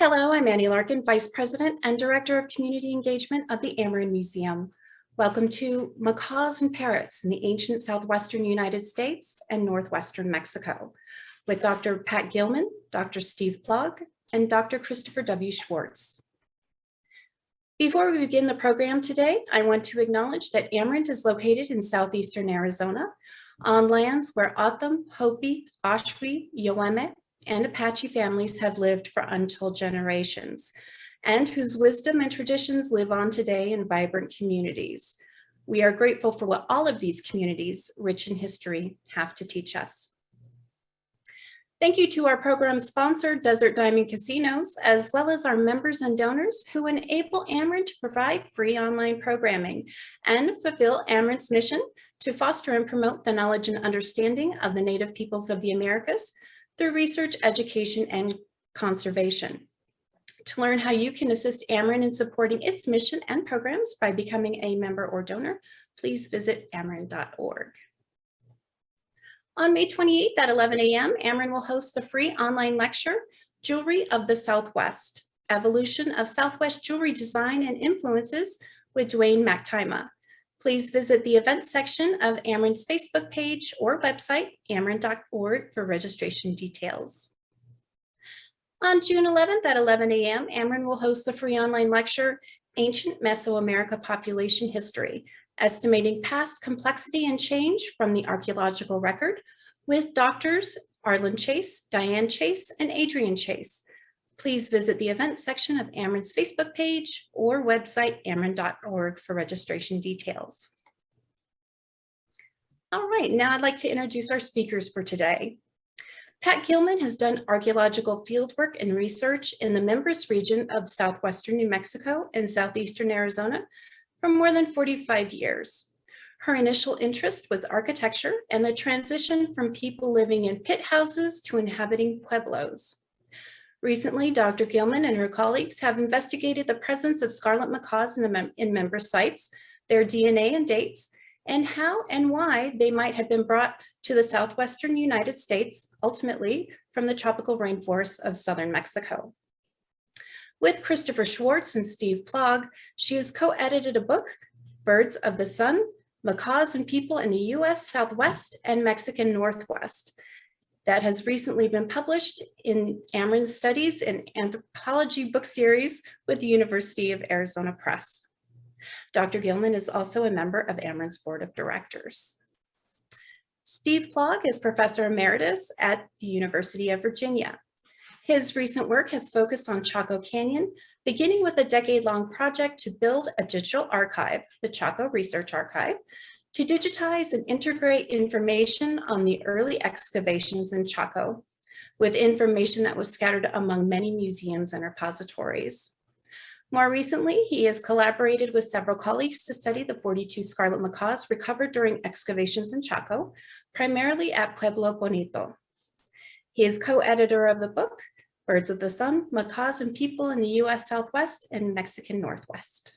Hello, I'm Annie Larkin, Vice President and Director of Community Engagement of the Amerind Museum. Welcome to Macaws and Parrots in the ancient Southwestern United States and Northwestern Mexico with Dr. Pat Gilman, Dr. Steve Plog, and Dr. Christopher W. Schwartz. Before we begin the program today, I want to acknowledge that Amerind is located in southeastern Arizona on lands where O'odham, Hopi, Oshwe, Yoeme, and Apache families have lived for untold generations, and whose wisdom and traditions live on today in vibrant communities. We are grateful for what all of these communities, rich in history, have to teach us. Thank you to our program sponsor, Desert Diamond Casinos, as well as our members and donors who enable Amerind to provide free online programming and fulfill Amerind's mission to foster and promote the knowledge and understanding of the Native peoples of the Americas through research, education, and conservation. To learn how you can assist Amerind in supporting its mission and programs by becoming a member or donor, please visit amerind.org. On May 28th at 11 a.m., Amerind will host the free online lecture, Jewelry of the Southwest, Evolution of Southwest Jewelry Design and Influences with Dwayne McTima. Please visit the events section of Amerind's Facebook page or website, amerind.org, for registration details. On June 11th at 11 a.m., Amerind will host the free online lecture, Ancient Mesoamerica Population History, Estimating Past Complexity and Change from the Archaeological Record, with Doctors Arlen Chase, Diane Chase, and Adrian Chase. Please visit the events section of Amerind's Facebook page or website, amerind.org, for registration details. All right, now I'd like to introduce our speakers for today. Pat Gilman has done archaeological fieldwork and research in the Mimbres region of southwestern New Mexico and southeastern Arizona for more than 45 years. Her initial interest was architecture and the transition from people living in pit houses to inhabiting pueblos. Recently, Dr. Gilman and her colleagues have investigated the presence of scarlet macaws in Mimbres sites, their DNA and dates, and how and why they might have been brought to the southwestern United States, ultimately from the tropical rainforests of southern Mexico. With Christopher Schwartz and Steve Plog, she has co-edited a book, Birds of the Sun, Macaws and People in the U.S. Southwest and Mexican Northwest, that has recently been published in Amerind Studies in Anthropology book series with the University of Arizona Press. Dr. Gilman is also a member of Amerind's Board of Directors. Steve Plog is Professor Emeritus at the University of Virginia. His recent work has focused on Chaco Canyon, beginning with a decade-long project to build a digital archive, the Chaco Research Archive, to digitize and integrate information on the early excavations in Chaco, with information that was scattered among many museums and repositories. More recently, he has collaborated with several colleagues to study the 42 scarlet macaws recovered during excavations in Chaco, primarily at Pueblo Bonito. He is co-editor of the book, Birds of the Sun, Macaws and People in the U.S. Southwest and Mexican Northwest.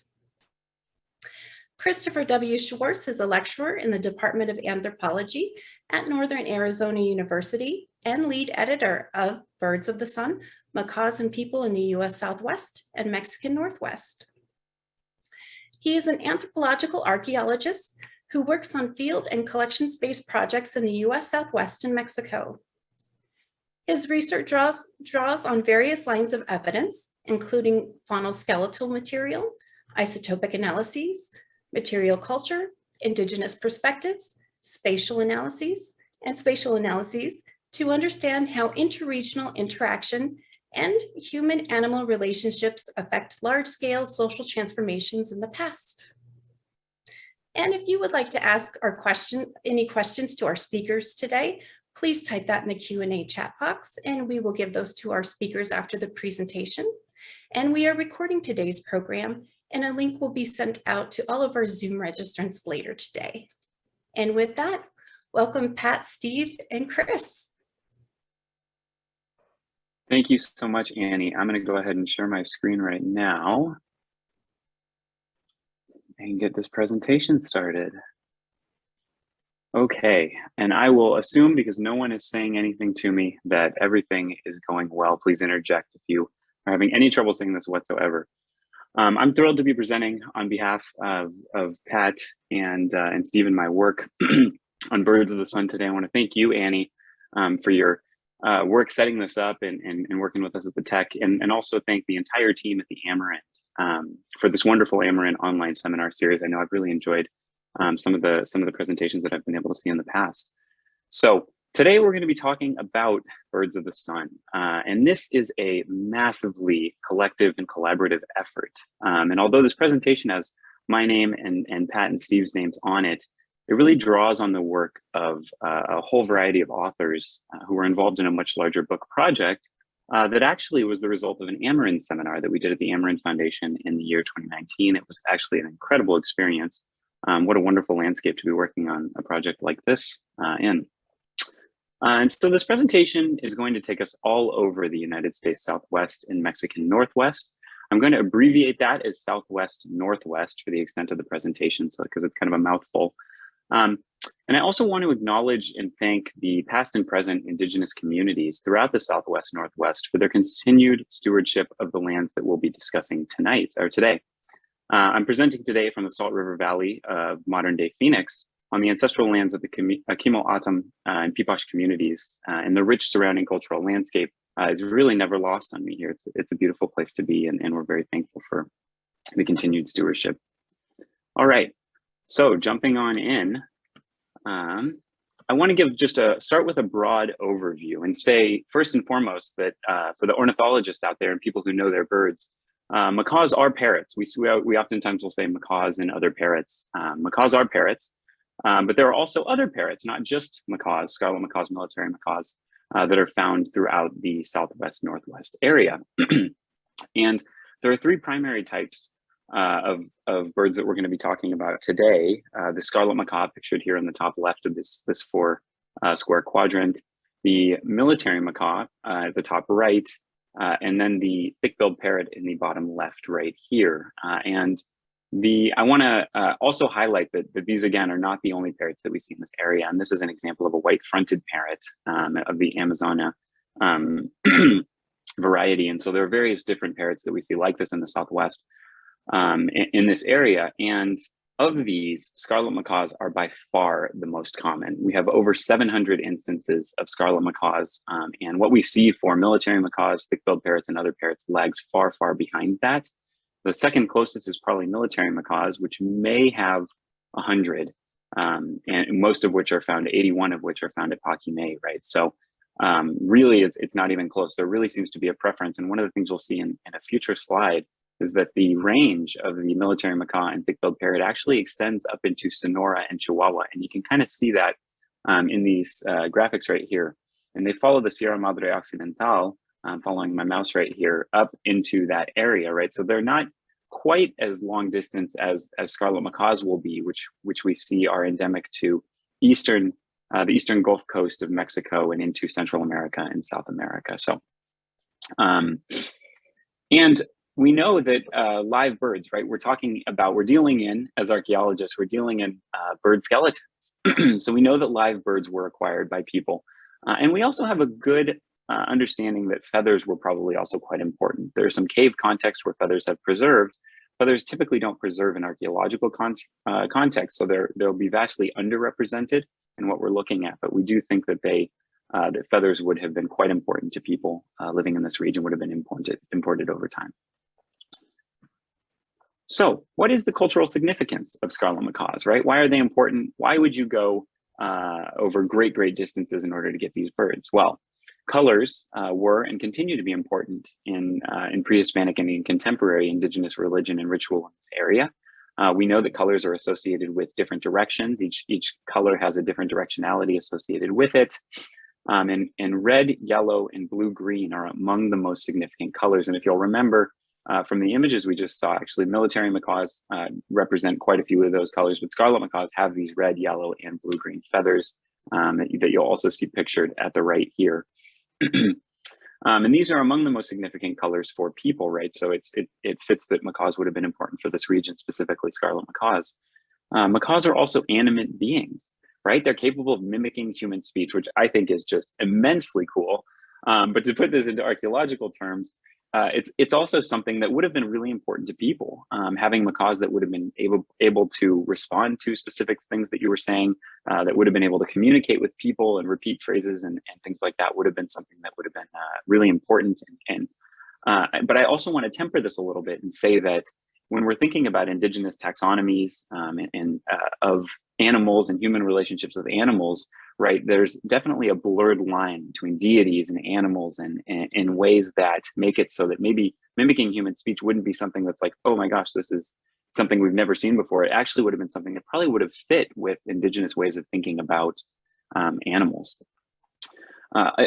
Christopher W. Schwartz is a lecturer in the Department of Anthropology at Northern Arizona University and lead editor of Birds of the Sun, Macaws and People in the U.S. Southwest and Mexican Northwest. He is an anthropological archaeologist who works on field and collections-based projects in the U.S. Southwest and Mexico. His research draws on various lines of evidence, including faunal-skeletal material, isotopic analyses, material culture, indigenous perspectives, spatial analyses, to understand how interregional interaction and human-animal relationships affect large-scale social transformations in the past. And if you would like to ask any questions to our speakers today, please type that in the Q&A chat box, and we will give those to our speakers after the presentation. And we are recording today's program, and a link will be sent out to all of our Zoom registrants later today. And with that, welcome Pat, Steve, and Chris. Thank you so much, Annie. I'm going to go ahead and share my screen right now and get this presentation started. Okay, and I will assume, because no one is saying anything to me, that everything is going well. Please interject if you are having any trouble saying this whatsoever. I'm thrilled to be presenting on behalf of Pat and Stephen my work on Birds of the Sun today. I want to thank you, Annie, for your work setting this up and working with us at the Tech, and also thank the entire team at the Amerind for this wonderful Amerind online seminar series. I know I've really enjoyed some of the presentations that I've been able to see in the past. So today we're going to be talking about Birds of the Sun, and this is a massively collective and collaborative effort. And although this presentation has my name and Pat and Steve's names on it, it really draws on the work of a whole variety of authors who were involved in a much larger book project that actually was the result of an Amerind seminar that we did at the Amerind Foundation in the year 2019. It was actually an incredible experience. What a wonderful landscape to be working on a project like this in. And so this presentation is going to take us all over the United States Southwest and Mexican Northwest. I'm going to abbreviate that as Southwest Northwest for the extent of the presentation, so because it's kind of a mouthful. And I also want to acknowledge and thank the past and present Indigenous communities throughout the Southwest Northwest for their continued stewardship of the lands that we'll be discussing tonight or today. I'm presenting today from the Salt River Valley of modern-day Phoenix on the ancestral lands of the Kimo-Atam and Pipash communities, and the rich surrounding cultural landscape is really never lost on me here. It's a beautiful place to be, and we're very thankful for the continued stewardship. All right, so jumping on in, I want to give start with a broad overview and say first and foremost that for the ornithologists out there and people who know their birds, macaws are parrots. We oftentimes will say macaws and other parrots. Macaws are parrots. But there are also other parrots, not just macaws, scarlet macaws, military macaws, that are found throughout the Southwest Northwest area. And there are three primary types of birds that we're going to be talking about today. The scarlet macaw, pictured here in the top left of this four square quadrant, the military macaw at the top right, and then the thick-billed parrot in the bottom left right here. I want to also highlight that these, again, are not the only parrots that we see in this area. And this is an example of a white-fronted parrot of the Amazona variety. And so there are various different parrots that we see like this in the Southwest in this area. And of these, scarlet macaws are by far the most common. We have over 700 instances of scarlet macaws. And what we see for military macaws, thick-billed parrots, and other parrots lags far, far behind that. The second closest is probably military macaws, which may have 100, and most of which are found, 81 of which are found at Paquimé, right? So really, it's not even close. There really seems to be a preference. And one of the things we'll see in a future slide is that the range of the military macaw and thick-billed parrot actually extends up into Sonora and Chihuahua. And you can kind of see that in these graphics right here. And they follow the Sierra Madre Occidental, following my mouse right here, up into that area, right? So they're not quite as long distance as scarlet macaws will be, which we see are endemic to the eastern Gulf Coast of Mexico and into Central America and South America. So, and we know that live birds, right? We're dealing in, as archaeologists, we're dealing in bird skeletons. So we know that live birds were acquired by people. And we also have a good understanding that feathers were probably also quite important. There's some cave contexts where feathers have preserved. Feathers typically don't preserve in archaeological context, so they'll be vastly underrepresented in what we're looking at. But we do think that that feathers would have been quite important to people living in this region, would have been imported over time. So what is the cultural significance of scarlet macaws, right? Why are they important? Why would you go over great distances in order to get these birds? Well, colors were and continue to be important in pre-Hispanic and in contemporary Indigenous religion and ritual in this area. We know that colors are associated with different directions. Each color has a different directionality associated with it. And red, yellow, and blue-green are among the most significant colors. And if you'll remember from the images we just saw, actually military macaws represent quite a few of those colors, but scarlet macaws have these red, yellow, and blue-green feathers that you'll also see pictured at the right here. And these are among the most significant colors for people, right? So it fits that macaws would have been important for this region, specifically scarlet macaws. Macaws are also animate beings, right? They're capable of mimicking human speech, which I think is just immensely cool. But to put this into archaeological terms, it's also something that would have been really important to people. Having macaws that would have been able to respond to specific things that you were saying, that would have been able to communicate with people and repeat phrases and things like that would have been something that would have been really important. But I also want to temper this a little bit and say that when we're thinking about indigenous taxonomies of animals and human relationships with animals, right, there's definitely a blurred line between deities and animals and in ways that make it so that maybe mimicking human speech wouldn't be something that's like, oh my gosh, this is something we've never seen before. It actually would have been something that probably would have fit with indigenous ways of thinking about animals.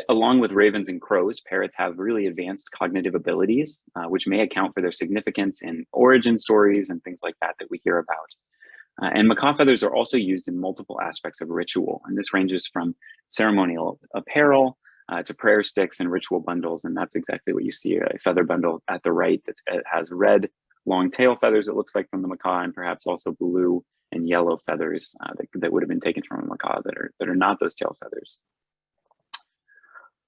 Along with ravens and crows, parrots have really advanced cognitive abilities, which may account for their significance in origin stories and things like that we hear about. And macaw feathers are also used in multiple aspects of ritual, and this ranges from ceremonial apparel to prayer sticks and ritual bundles, and that's exactly what you see, a feather bundle at the right that has red long tail feathers, it looks like, from the macaw, and perhaps also blue and yellow feathers that would have been taken from a macaw that are not those tail feathers.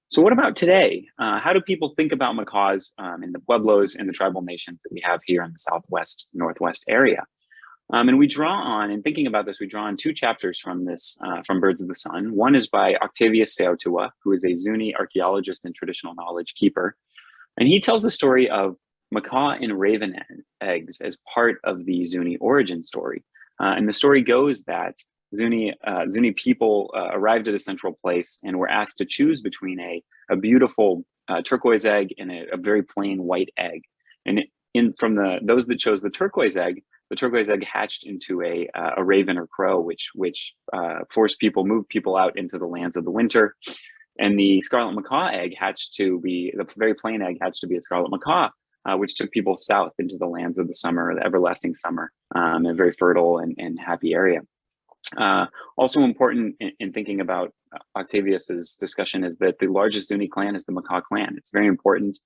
So what about today? How do people think about macaws in the pueblos and the tribal nations that we have here in the Southwest, Northwest area? And we draw on, in thinking about this, we draw on two chapters from this, from Birds of the Sun. One is by Octavius Seotua, who is a Zuni archaeologist and traditional knowledge keeper. And he tells the story of macaw and raven eggs as part of the Zuni origin story. And the story goes that Zuni people arrived at a central place and were asked to choose between a beautiful turquoise egg and a very plain white egg. And from those that chose the turquoise egg hatched into a raven or crow, which moved people out into the lands of the winter. And the scarlet macaw egg the very plain egg hatched to be a scarlet macaw, which took people south into the lands of the summer, the everlasting summer, a very fertile and happy area. Also important in thinking about Octavius's discussion is that the largest Zuni clan is the Macaw clan. It's very important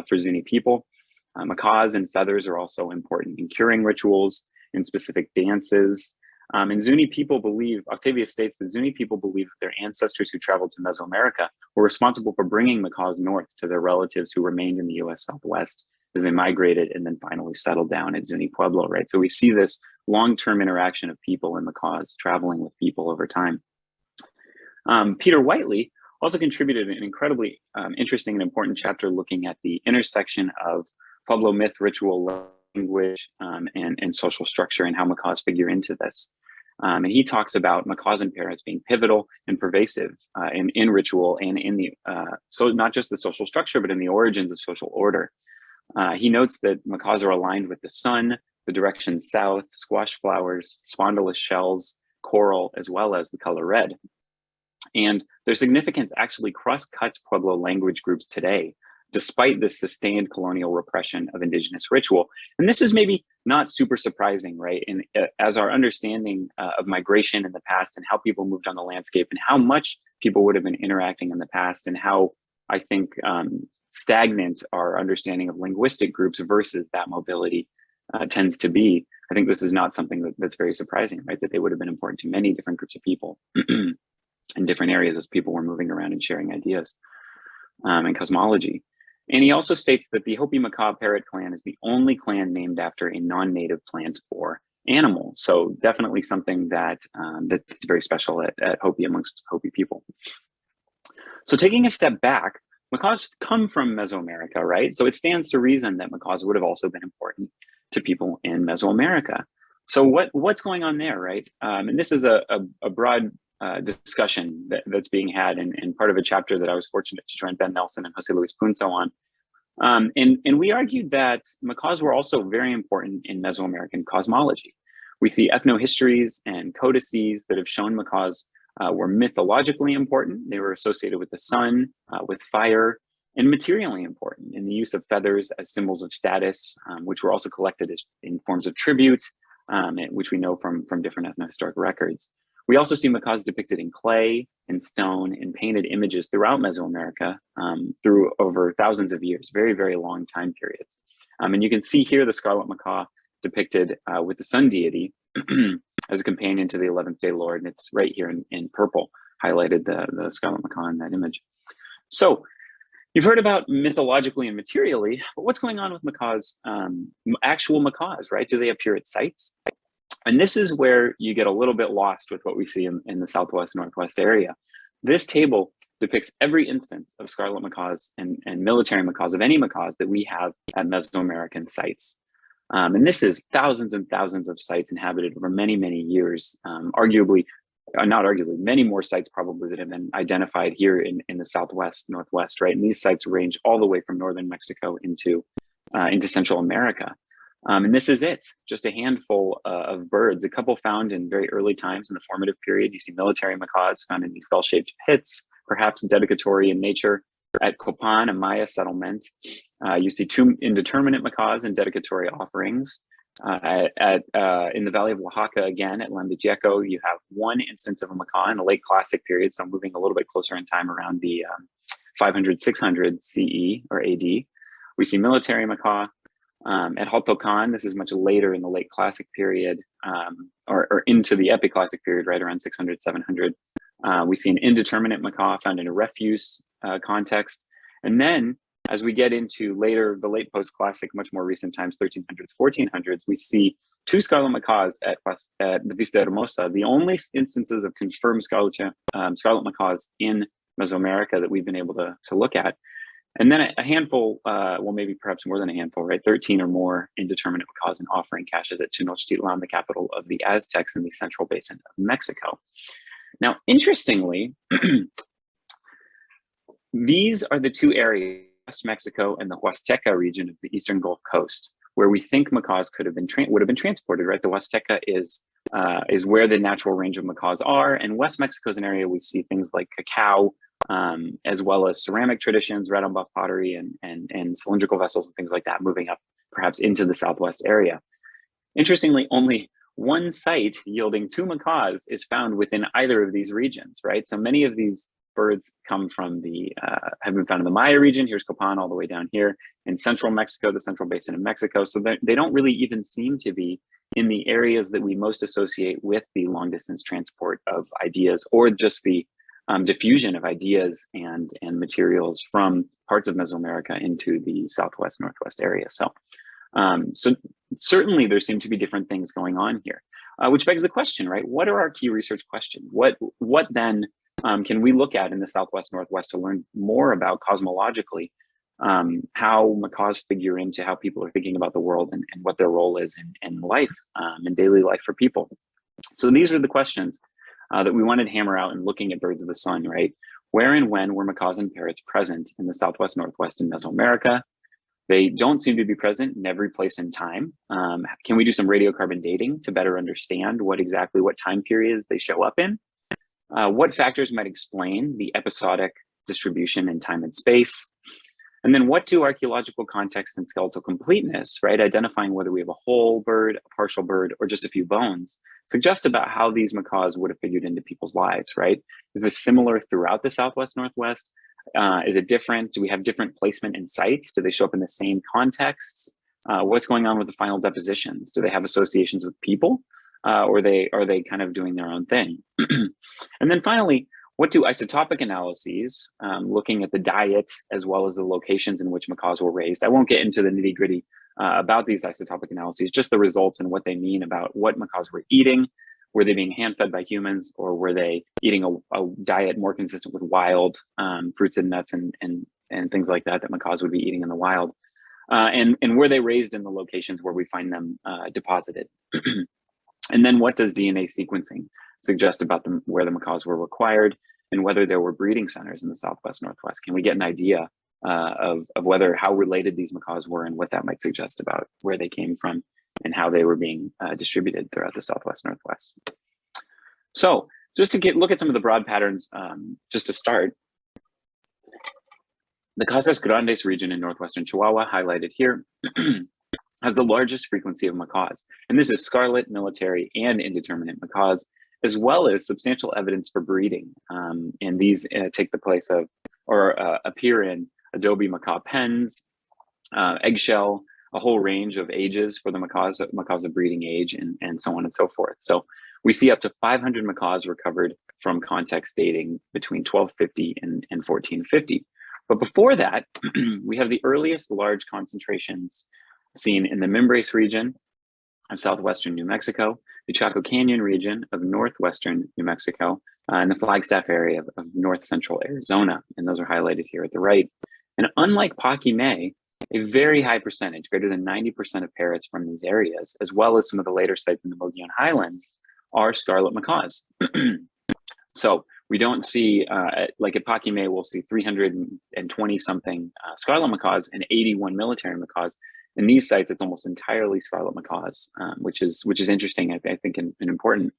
for Zuni people. Macaws and feathers are also important in curing rituals, in specific dances. And Zuni people believe, Octavius states that Zuni people believe that their ancestors who traveled to Mesoamerica were responsible for bringing macaws north to their relatives who remained in the US Southwest as they migrated and then finally settled down at Zuni Pueblo, right? So we see this long-term interaction of people and macaws traveling with people over time. Peter Whiteley also contributed an incredibly interesting and important chapter looking at the intersection of Pueblo myth, ritual, language, and social structure and how macaws figure into this. And he talks about macaws and parrots being pivotal and pervasive in ritual and in the, so not just the social structure, but in the origins of social order. He notes that macaws are aligned with the sun, the direction south, squash flowers, spondylus shells, coral, as well as the color red. And their significance actually cross-cuts Pueblo language groups today, despite this sustained colonial repression of indigenous ritual. And this is maybe not super surprising, right? And as our understanding of migration in the past and how people moved on the landscape and how much people would have been interacting in the past and how I think stagnant our understanding of linguistic groups versus that mobility tends to be, I think this is not something that's very surprising, right? That they would have been important to many different groups of people in different areas as people were moving around and sharing ideas and cosmology. And he also states that the Hopi Macaw Parrot clan is the only clan named after a non-native plant or animal. So definitely something that's very special at Hopi amongst Hopi people. So taking a step back, macaws come from Mesoamerica, right? So it stands to reason that macaws would have also been important to people in Mesoamerica. So what's going on there, right? And this is a broad discussion that's being had and part of a chapter that I was fortunate to join Ben Nelson and Jose Luis Punzo on. And we argued that macaws were also very important in Mesoamerican cosmology. We see ethnohistories and codices that have shown macaws were mythologically important. They were associated with the sun, with fire, and materially important in the use of feathers as symbols of status, which were also collected in forms of tribute, which we know from different ethnohistoric records. We also see macaws depicted in clay, in stone, in painted images throughout Mesoamerica through over thousands of years, very, very long time periods. And you can see here the scarlet macaw depicted with the sun deity as a companion to the 11th day Lord, and it's right here in purple, highlighted the scarlet macaw in that image. So You've heard about mythologically and materially, but what's going on with macaws, actual macaws, right? Do they appear at sites? And this is where you get a little bit lost with what we see in the Southwest, Northwest area. This table depicts every instance of scarlet macaws and military macaws, of any macaws that we have at Mesoamerican sites. And this is thousands and thousands of sites inhabited over many, many years, not arguably, many more sites probably that have been identified here in the Southwest, Northwest, right? And these sites range all the way from northern Mexico into Central America. And this is it, just a handful of birds, a couple found in very early times in the formative period. You see military macaws found in these bell-shaped pits, perhaps dedicatory in nature. At Copan, a Maya settlement, you see two indeterminate macaws and dedicatory offerings. In the Valley of Oaxaca, again, at Lambayeque, you have one instance of a macaw in the late classic period, so moving a little bit closer in time around the 500, 600 CE or AD. We see military macaw. At Hohokam, this is much later in the late classic period, or into the epiclassic period, right around 600, 700. We see an indeterminate macaw found in a refuse context. And then as we get into later, the late post-classic, much more recent times, 1300s, 1400s, we see two scarlet macaws at the Vista Hermosa, the only instances of confirmed scarlet macaws in Mesoamerica that we've been able to look at. And then a handful, well, maybe perhaps more than a handful, right? 13 or more indeterminate macaws and offering caches at Tenochtitlan, the capital of the Aztecs in the central basin of Mexico. Now, interestingly, these are the two areas, West Mexico and the Huasteca region of the eastern Gulf Coast, where we think macaws would have been transported, right? The Huasteca is where the natural range of macaws are, and West Mexico is an area we see things like cacao, as well as ceramic traditions, red on buff pottery, and cylindrical vessels and things like that, moving up perhaps into the Southwest area. Interestingly, only one site yielding two macaws is found within either of these regions, right? So many of these birds come from have been found in the Maya region. Here's Copan all the way down here in central Mexico, the central basin of Mexico. So they don't really even seem to be in the areas that we most associate with the long distance transport of ideas, or just the diffusion of ideas and materials from parts of Mesoamerica into the Southwest, Northwest area. So certainly there seem to be different things going on here, which begs the question, right? What are our key research questions? What then can we look at in the Southwest, Northwest to learn more about cosmologically how macaws figure into how people are thinking about the world and what their role is in life, in daily life for people? So these are the questions that we wanted to hammer out in looking at birds of the sun, right? Where and when were macaws and parrots present in the Southwest, Northwest, and Mesoamerica? They don't seem to be present in every place in time. Can we do some radiocarbon dating to better understand what time periods they show up in? What factors might explain the episodic distribution in time and space? And then what do archaeological context and skeletal completeness, right, identifying whether we have a whole bird, a partial bird, or just a few bones, suggest about how these macaws would have figured into people's lives, right? Is this similar throughout the Southwest, Northwest? Is it different? Do we have different placement in sites? Do they show up in the same contexts? What's going on with the final depositions? Do they have associations with people? Or are they kind of doing their own thing? And then finally, what do isotopic analyses, looking at the diet as well as the locations in which macaws were raised? I won't get into the nitty gritty about these isotopic analyses, just the results and what they mean about what macaws were eating. Were they being hand-fed by humans, or were they eating a diet more consistent with wild fruits and nuts and things like that macaws would be eating in the wild? And were they raised in the locations where we find them deposited? And then what does DNA sequencing suggest about where the macaws were required, and whether there were breeding centers in the Southwest, Northwest? Can we get an idea of how related these macaws were and what that might suggest about where they came from and how they were being distributed throughout the Southwest, Northwest? So just to look at some of the broad patterns, just to start, the Casas Grandes region in Northwestern Chihuahua, highlighted here, has the largest frequency of macaws. And this is scarlet, military, and indeterminate macaws, as well as substantial evidence for breeding. And these take the place of, or appear in adobe macaw pens, eggshell, a whole range of ages for the macaws of breeding age, and so on and so forth. So we see up to 500 macaws recovered from context dating between 1250 and 1450. But before that, we have the earliest large concentrations seen in the Mimbres region of southwestern New Mexico, the Chaco Canyon region of northwestern New Mexico, and the Flagstaff area of north central Arizona. And those are highlighted here at the right. And unlike Paquimé, a very high percentage, greater than 90% of parrots from these areas, as well as some of the later sites in the Mogollon Highlands, are scarlet macaws. So we don't see, like at Paquimé, we'll see 320 something scarlet macaws and 81 military macaws. In these sites, it's almost entirely scarlet macaws, which is interesting, I think, and important.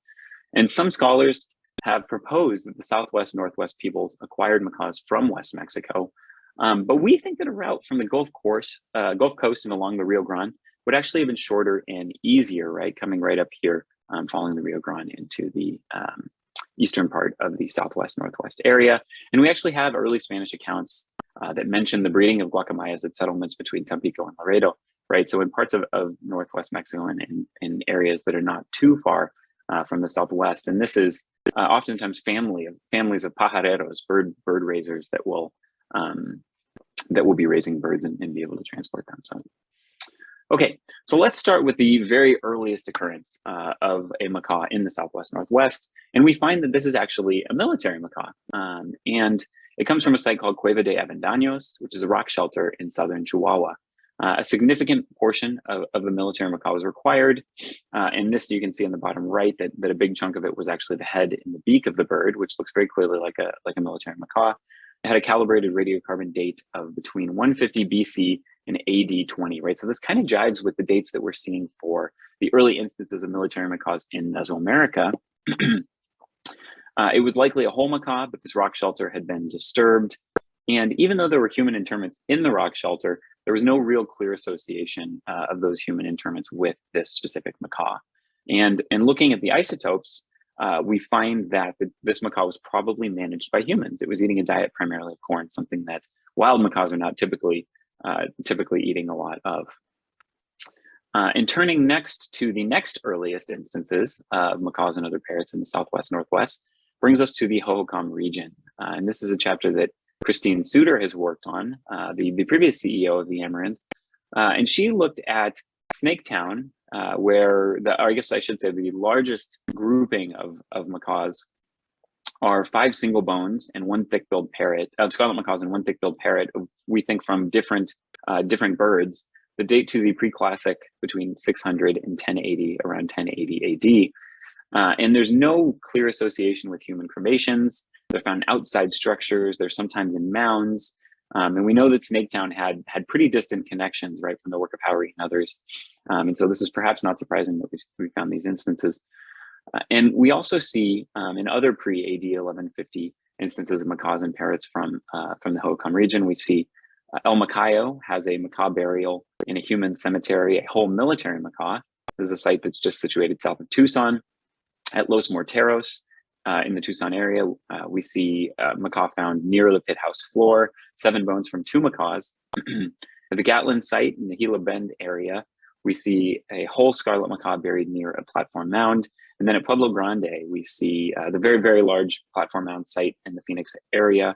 And some scholars have proposed that the Southwest Northwest peoples acquired macaws from West Mexico. But we think that a route from the Gulf Coast and along the Rio Grande would actually have been shorter and easier, right? Coming right up here, following the Rio Grande into the eastern part of the Southwest Northwest area. And we actually have early Spanish accounts that mention the breeding of guacamayas at settlements between Tampico and Laredo, right? So in parts of Northwest Mexico and in areas that are not too far from the Southwest. And this is oftentimes families of pajareros, bird raisers that will be raising birds and be able to transport them. So, okay, so let's start with the very earliest occurrence of a macaw in the Southwest Northwest. And we find that this is actually a military macaw. And it comes from a site called Cueva de Avendaños, which is a rock shelter in southern Chihuahua. A significant portion of the military macaw was required. And this you can see in the bottom right that a big chunk of it was actually the head and the beak of the bird, which looks very clearly like a military macaw. It had a calibrated radiocarbon date of between 150 BC and AD 20, right? So this kind of jives with the dates that we're seeing for the early instances of military macaws in Mesoamerica. It was likely a whole macaw, but this rock shelter had been disturbed. And even though there were human interments in the rock shelter, there was no real clear association of those human interments with this specific macaw. And looking at the isotopes, we find that this macaw was probably managed by humans. It was eating a diet primarily of corn, something that wild macaws are not typically eating a lot of. And turning next to the next earliest instances of macaws and other parrots in the Southwest Northwest brings us to the Hohokam region. And this is a chapter that Christine Suter has worked on, the previous CEO of the Amerind. And she looked at Snaketown, where I guess I should say the largest grouping of macaws are 5 single bones and 1 thick-billed parrot, of scarlet macaws and 1 thick-billed parrot, we think from different birds, that date to the pre-classic between 600 and 1080, around 1080 AD. And there's no clear association with human cremations. They're found outside structures. They're sometimes in mounds. And we know that Snaketown had pretty distant connections, right, from the work of Howery and others. And so this is perhaps not surprising that we found these instances. And we also see in other pre-AD 1150 instances of macaws and parrots from the Hohokam region. We see El Macayo has a macaw burial in a human cemetery, a whole military macaw. This is a site that's just situated south of Tucson. At Los Morteros, in the Tucson area, we see a macaw found near the pit house floor, 7 bones from 2 macaws. At the Gatlin site in the Gila Bend area, we see a whole scarlet macaw buried near a platform mound. And then at Pueblo Grande, we see the very, very large platform mound site in the Phoenix area,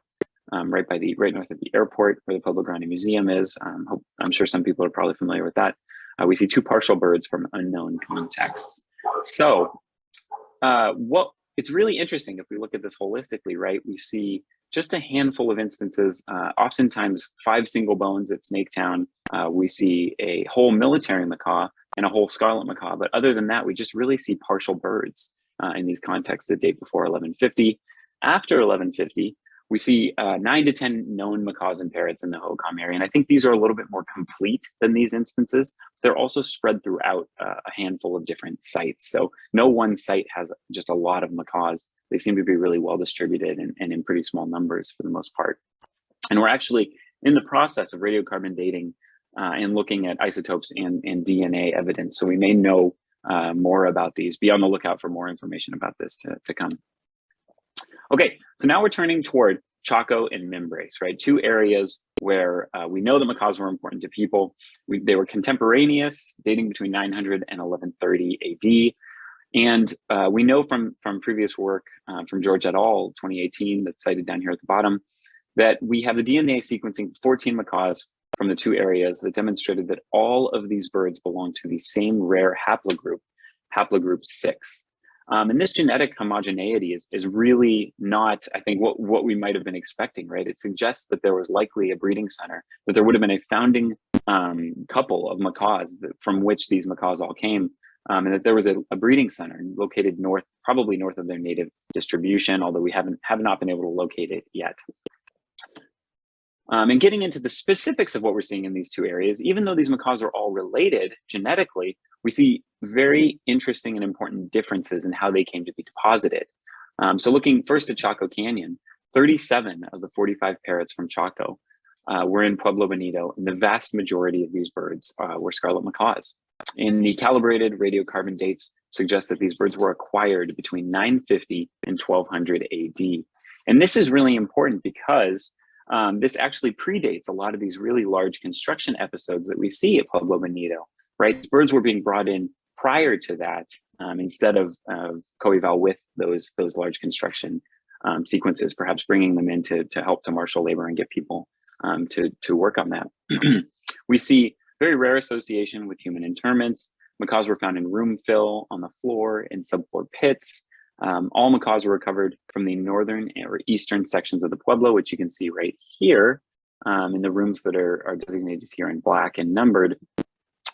right north of the airport where the Pueblo Grande Museum is. I'm sure some people are probably familiar with that. We see 2 partial birds from unknown contexts. So it's really interesting if we look at this holistically, right? We see just a handful of instances, oftentimes 5 single bones at Snaketown. We see a whole military macaw and a whole scarlet macaw. But other than that, we just really see partial birds in these contexts that date before 1150. After 1150, we see 9 to 10 known macaws and parrots in the Hohokam area. And I think these are a little bit more complete than these instances. They're also spread throughout a handful of different sites. So no one site has just a lot of macaws. They seem to be really well distributed and in pretty small numbers for the most part. And we're actually in the process of radiocarbon dating and looking at isotopes and DNA evidence. So we may know more about these. Be on the lookout for more information about this to come. Okay, so now we're turning toward Chaco and Mimbres, right? 2 areas where we know the macaws were important to people. They were contemporaneous, dating between 900 and 1130 AD. And we know from previous work from George et al., 2018, that's cited down here at the bottom, that we have the DNA sequencing 14 macaws from the two areas that demonstrated that all of these birds belong to the same rare haplogroup 6. And this genetic homogeneity is really not, I think, what we might have been expecting, right? It suggests that there was likely a breeding center, that there would have been a founding couple of macaws from which these macaws all came, and that there was a breeding center located probably north of their native distribution, although we have not been able to locate it yet. And getting into the specifics of what we're seeing in these two areas, even though these macaws are all related genetically, we see very interesting and important differences in how they came to be deposited. So looking first at Chaco Canyon, 37 of the 45 parrots from Chaco were in Pueblo Bonito, and the vast majority of these birds were scarlet macaws. And the calibrated radiocarbon dates suggest that these birds were acquired between 950 and 1200 AD. And this is really important because this actually predates a lot of these really large construction episodes that we see at Pueblo Bonito, right? Birds were being brought in prior to that instead of coeval with those large construction sequences, perhaps bringing them in to help to marshal labor and get people to work on that. We see very rare association with human interments. Macaws were found in room fill, on the floor, in subfloor pits. All macaws were recovered from the northern or eastern sections of the Pueblo, which you can see right here in the rooms that are designated here in black and numbered.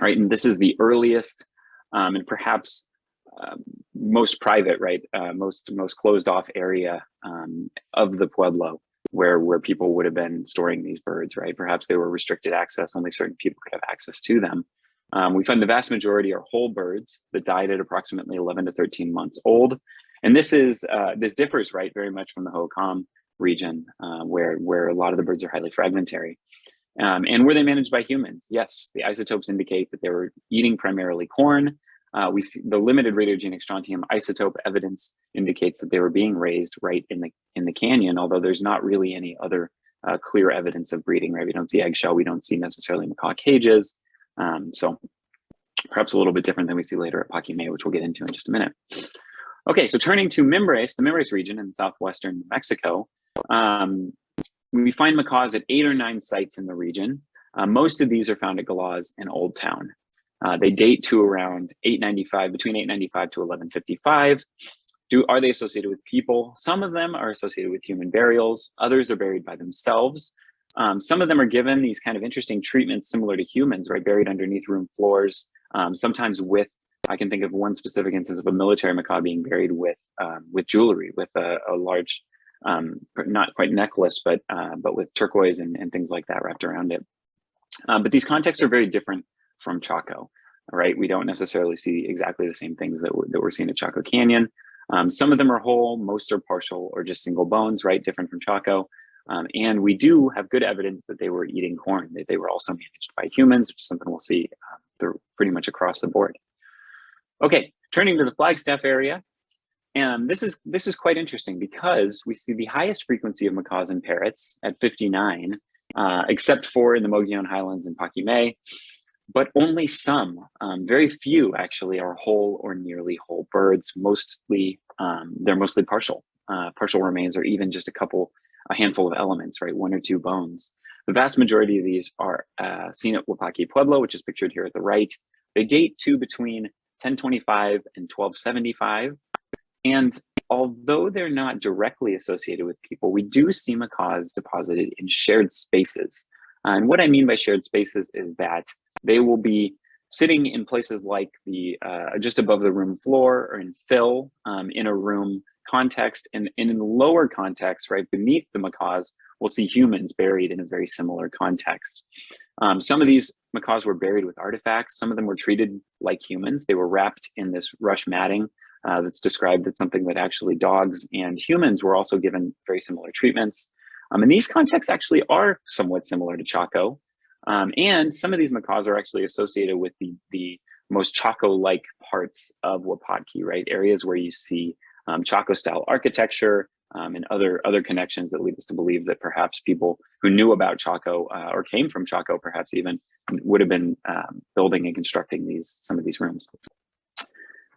Right, and this is the earliest and perhaps most private, right, most closed off area of the Pueblo where people would have been storing these birds, right? Perhaps they were restricted access, only certain people could have access to them. We find the vast majority are whole birds that died at approximately 11 to 13 months old. And this differs, right, very much from the Hohokam region where a lot of the birds are highly fragmentary. And were they managed by humans? Yes, the isotopes indicate that they were eating primarily corn. We see the limited radiogenic strontium isotope evidence indicates that they were being raised right in the canyon, although there's not really any other clear evidence of breeding, right? We don't see eggshell, we don't see necessarily macaw cages. So perhaps a little bit different than we see later at Paquimé, which we'll get into in just a minute. Okay, so turning to Mimbres, the Mimbres region in southwestern New Mexico, we find macaws at 8 or 9 sites in the region. Most of these are found at Galaz and Old Town. They date to around 895, between 895 to 1155. Are they associated with people? Some of them are associated with human burials. Others are buried by themselves. Some of them are given these kind of interesting treatments similar to humans, right? Buried underneath room floors, sometimes with, I can think of one specific instance of a military macaw being buried with jewelry, with a large, not quite necklace, but with turquoise and things like that wrapped around it. But these contexts are very different from Chaco, right? We don't necessarily see exactly the same things that we're seeing at Chaco Canyon. Some of them are whole, most are partial or just single bones, right? Different from Chaco. And we do have good evidence that they were eating corn, that they were also managed by humans, which is something we'll see pretty much across the board. Okay, turning to the Flagstaff area. And this is quite interesting because we see the highest frequency of macaws and parrots at 59, except for in the Mogollon Highlands and Paquimé, but only some, very few actually, are whole or nearly whole birds. Mostly, they're mostly partial remains, or even just a handful of elements, right? 1 or 2 bones. The vast majority of these are seen at Wapaki Pueblo, which is pictured here at the right. They date to between 1025 and 1275. And although they're not directly associated with people, we do see macaws deposited in shared spaces. And what I mean by shared spaces is that they will be sitting in places like just above the room floor or in fill in a room context, and in the lower context, right beneath the macaws, we'll see humans buried in a very similar context. Some of these macaws were buried with artifacts. Some of them were treated like humans. They were wrapped in this rush matting that's described as something that actually dogs and humans were also given very similar treatments. And these contexts actually are somewhat similar to Chaco. And some of these macaws are actually associated with the most Chaco-like parts of Wapaki, right? Areas where you see Chaco-style architecture and other connections that lead us to believe that perhaps people who knew about Chaco or came from Chaco, perhaps even, would have been building and constructing some of these rooms.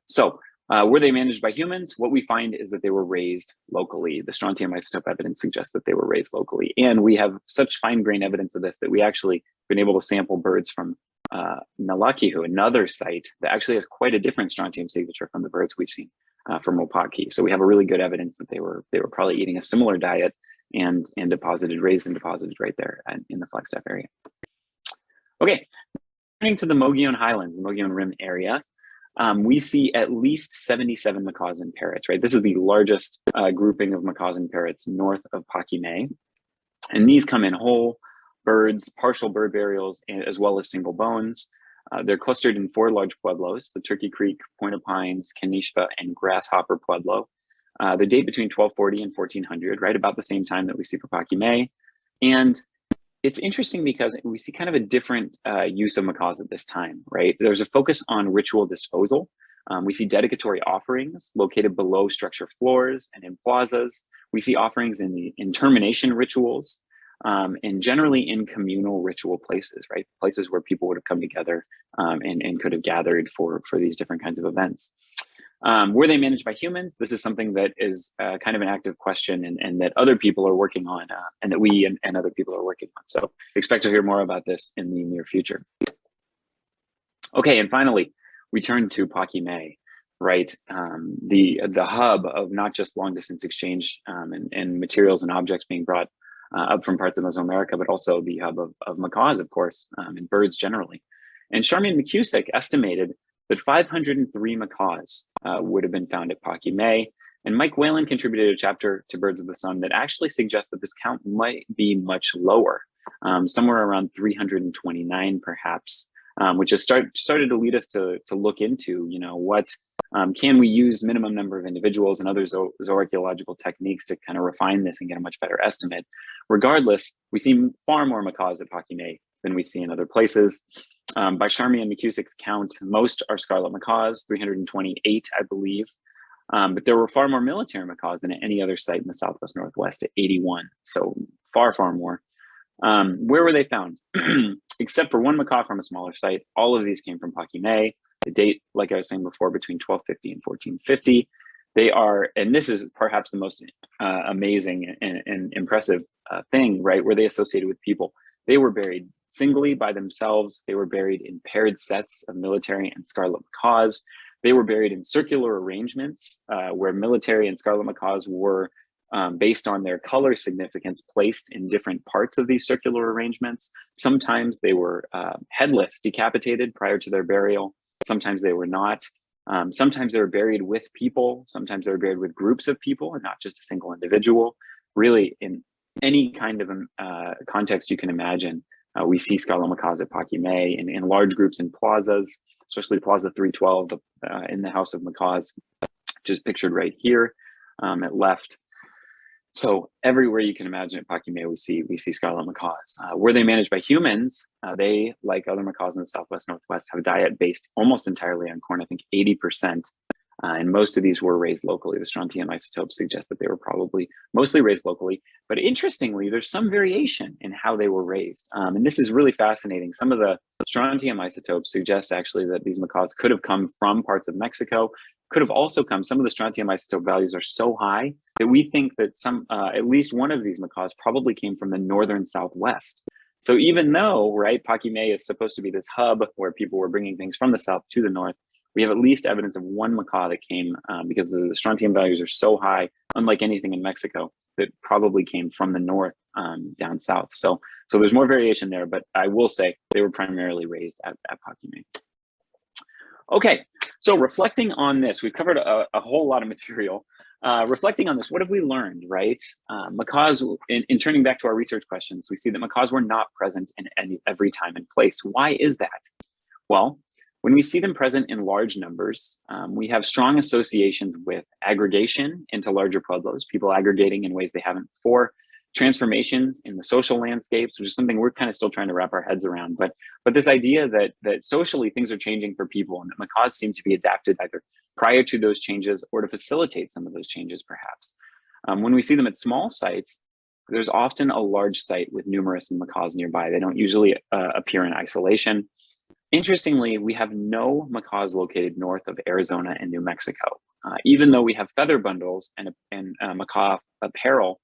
So Were they managed by humans? What we find is that they were raised locally. The strontium isotope evidence suggests that they were raised locally. And we have such fine-grained evidence of this that we actually been able to sample birds from Nalakihu, another site that actually has quite a different strontium signature from the birds we've seen from Mopaki. So we have a really good evidence that they were probably eating a similar diet and raised and deposited right there in the Flagstaff area. Okay, turning to the Mogollon Highlands, the Mogollon Rim area, we see at least 77 macaws and parrots, right? This is the largest grouping of macaws and parrots north of Paquimé. And these come in whole birds, partial bird burials, as well as single bones. They're clustered in 4 large pueblos, the Turkey Creek, Point of Pines, Canishpa, and Grasshopper Pueblo. They date between 1240 and 1400, right? About the same time that we see for Paquimé. And it's interesting because we see kind of a different use of macaws at this time, right? There's a focus on ritual disposal. We see dedicatory offerings located below structure floors and in plazas. We see offerings in termination rituals and generally in communal ritual places, right? Places where people would have come together and could have gathered for these different kinds of events. Were they managed by humans? This is something that is kind of an active question and that other people are working on and that we and other people are working on. So expect to hear more about this in the near future. Okay, and finally, we turn to Paquimé, right? The hub of not just long distance exchange and materials and objects being brought up from parts of Mesoamerica, but also the hub of macaws, of course, and birds generally. And Charmian McCusick estimated that 503 macaws would have been found at Paquimé. And Mike Whalen contributed a chapter to Birds of the Sun that actually suggests that this count might be much lower, somewhere around 329 perhaps, which has started to lead us to look into, what can we use minimum number of individuals and other zooarchaeological techniques to kind of refine this and get a much better estimate. Regardless, we see far more macaws at Paquimé than we see in other places. By Charmian McCusick's count, most are scarlet macaws, 328, I believe. But there were far more military macaws than at any other site in the Southwest Northwest at 81. So far, far more. Where were they found? Except for one macaw from a smaller site, all of these came from Paquimé. The date, like I was saying before, between 1250 and 1450. They are, and this is perhaps the most amazing and impressive thing, right? Were they associated with people? They were buried singly by themselves. They were buried in paired sets of military and scarlet macaws. They were buried in circular arrangements where military and scarlet macaws were, based on their color significance, placed in different parts of these circular arrangements. Sometimes they were headless, decapitated prior to their burial. Sometimes they were not. Sometimes they were buried with people. Sometimes they were buried with groups of people and not just a single individual. Really, in any kind of context you can imagine, we see scarlet macaws at Paquimé in large groups in plazas, especially Plaza 312 in the House of Macaws, just pictured right here at left. So everywhere you can imagine at Paquimé, we see scarlet macaws. Were they managed by humans? They, like other macaws in the Southwest Northwest, have a diet based almost entirely on corn, I think 80%. And most of these were raised locally. The strontium isotopes suggest that they were probably mostly raised locally. But interestingly, there's some variation in how they were raised. And this is really fascinating. Some of the strontium isotopes suggest actually that these macaws could have come from parts of Mexico, could have also come. Some of the strontium isotope values are so high that we think that at least one of these macaws probably came from the northern Southwest. So even though, right, Paquimé is supposed to be this hub where people were bringing things from the south to the north, we have at least evidence of one macaw that came because the strontium values are so high, unlike anything in Mexico, that probably came from the north down south. So there's more variation there, but I will say they were primarily raised at Paquimé. Okay, so reflecting on this, we've covered a whole lot of material. Reflecting on this, what have we learned, right? Macaws, in turning back to our research questions, we see that macaws were not present in every time and place. Why is that? Well, when we see them present in large numbers, we have strong associations with aggregation into larger pueblos, people aggregating in ways they haven't before, transformations in the social landscapes, which is something we're kind of still trying to wrap our heads around. But this idea that socially things are changing for people and that macaws seem to be adapted either prior to those changes or to facilitate some of those changes, perhaps. When we see them at small sites, there's often a large site with numerous macaws nearby. They don't usually appear in isolation. Interestingly, we have no macaws located north of Arizona and New Mexico, even though we have feather bundles and macaw apparel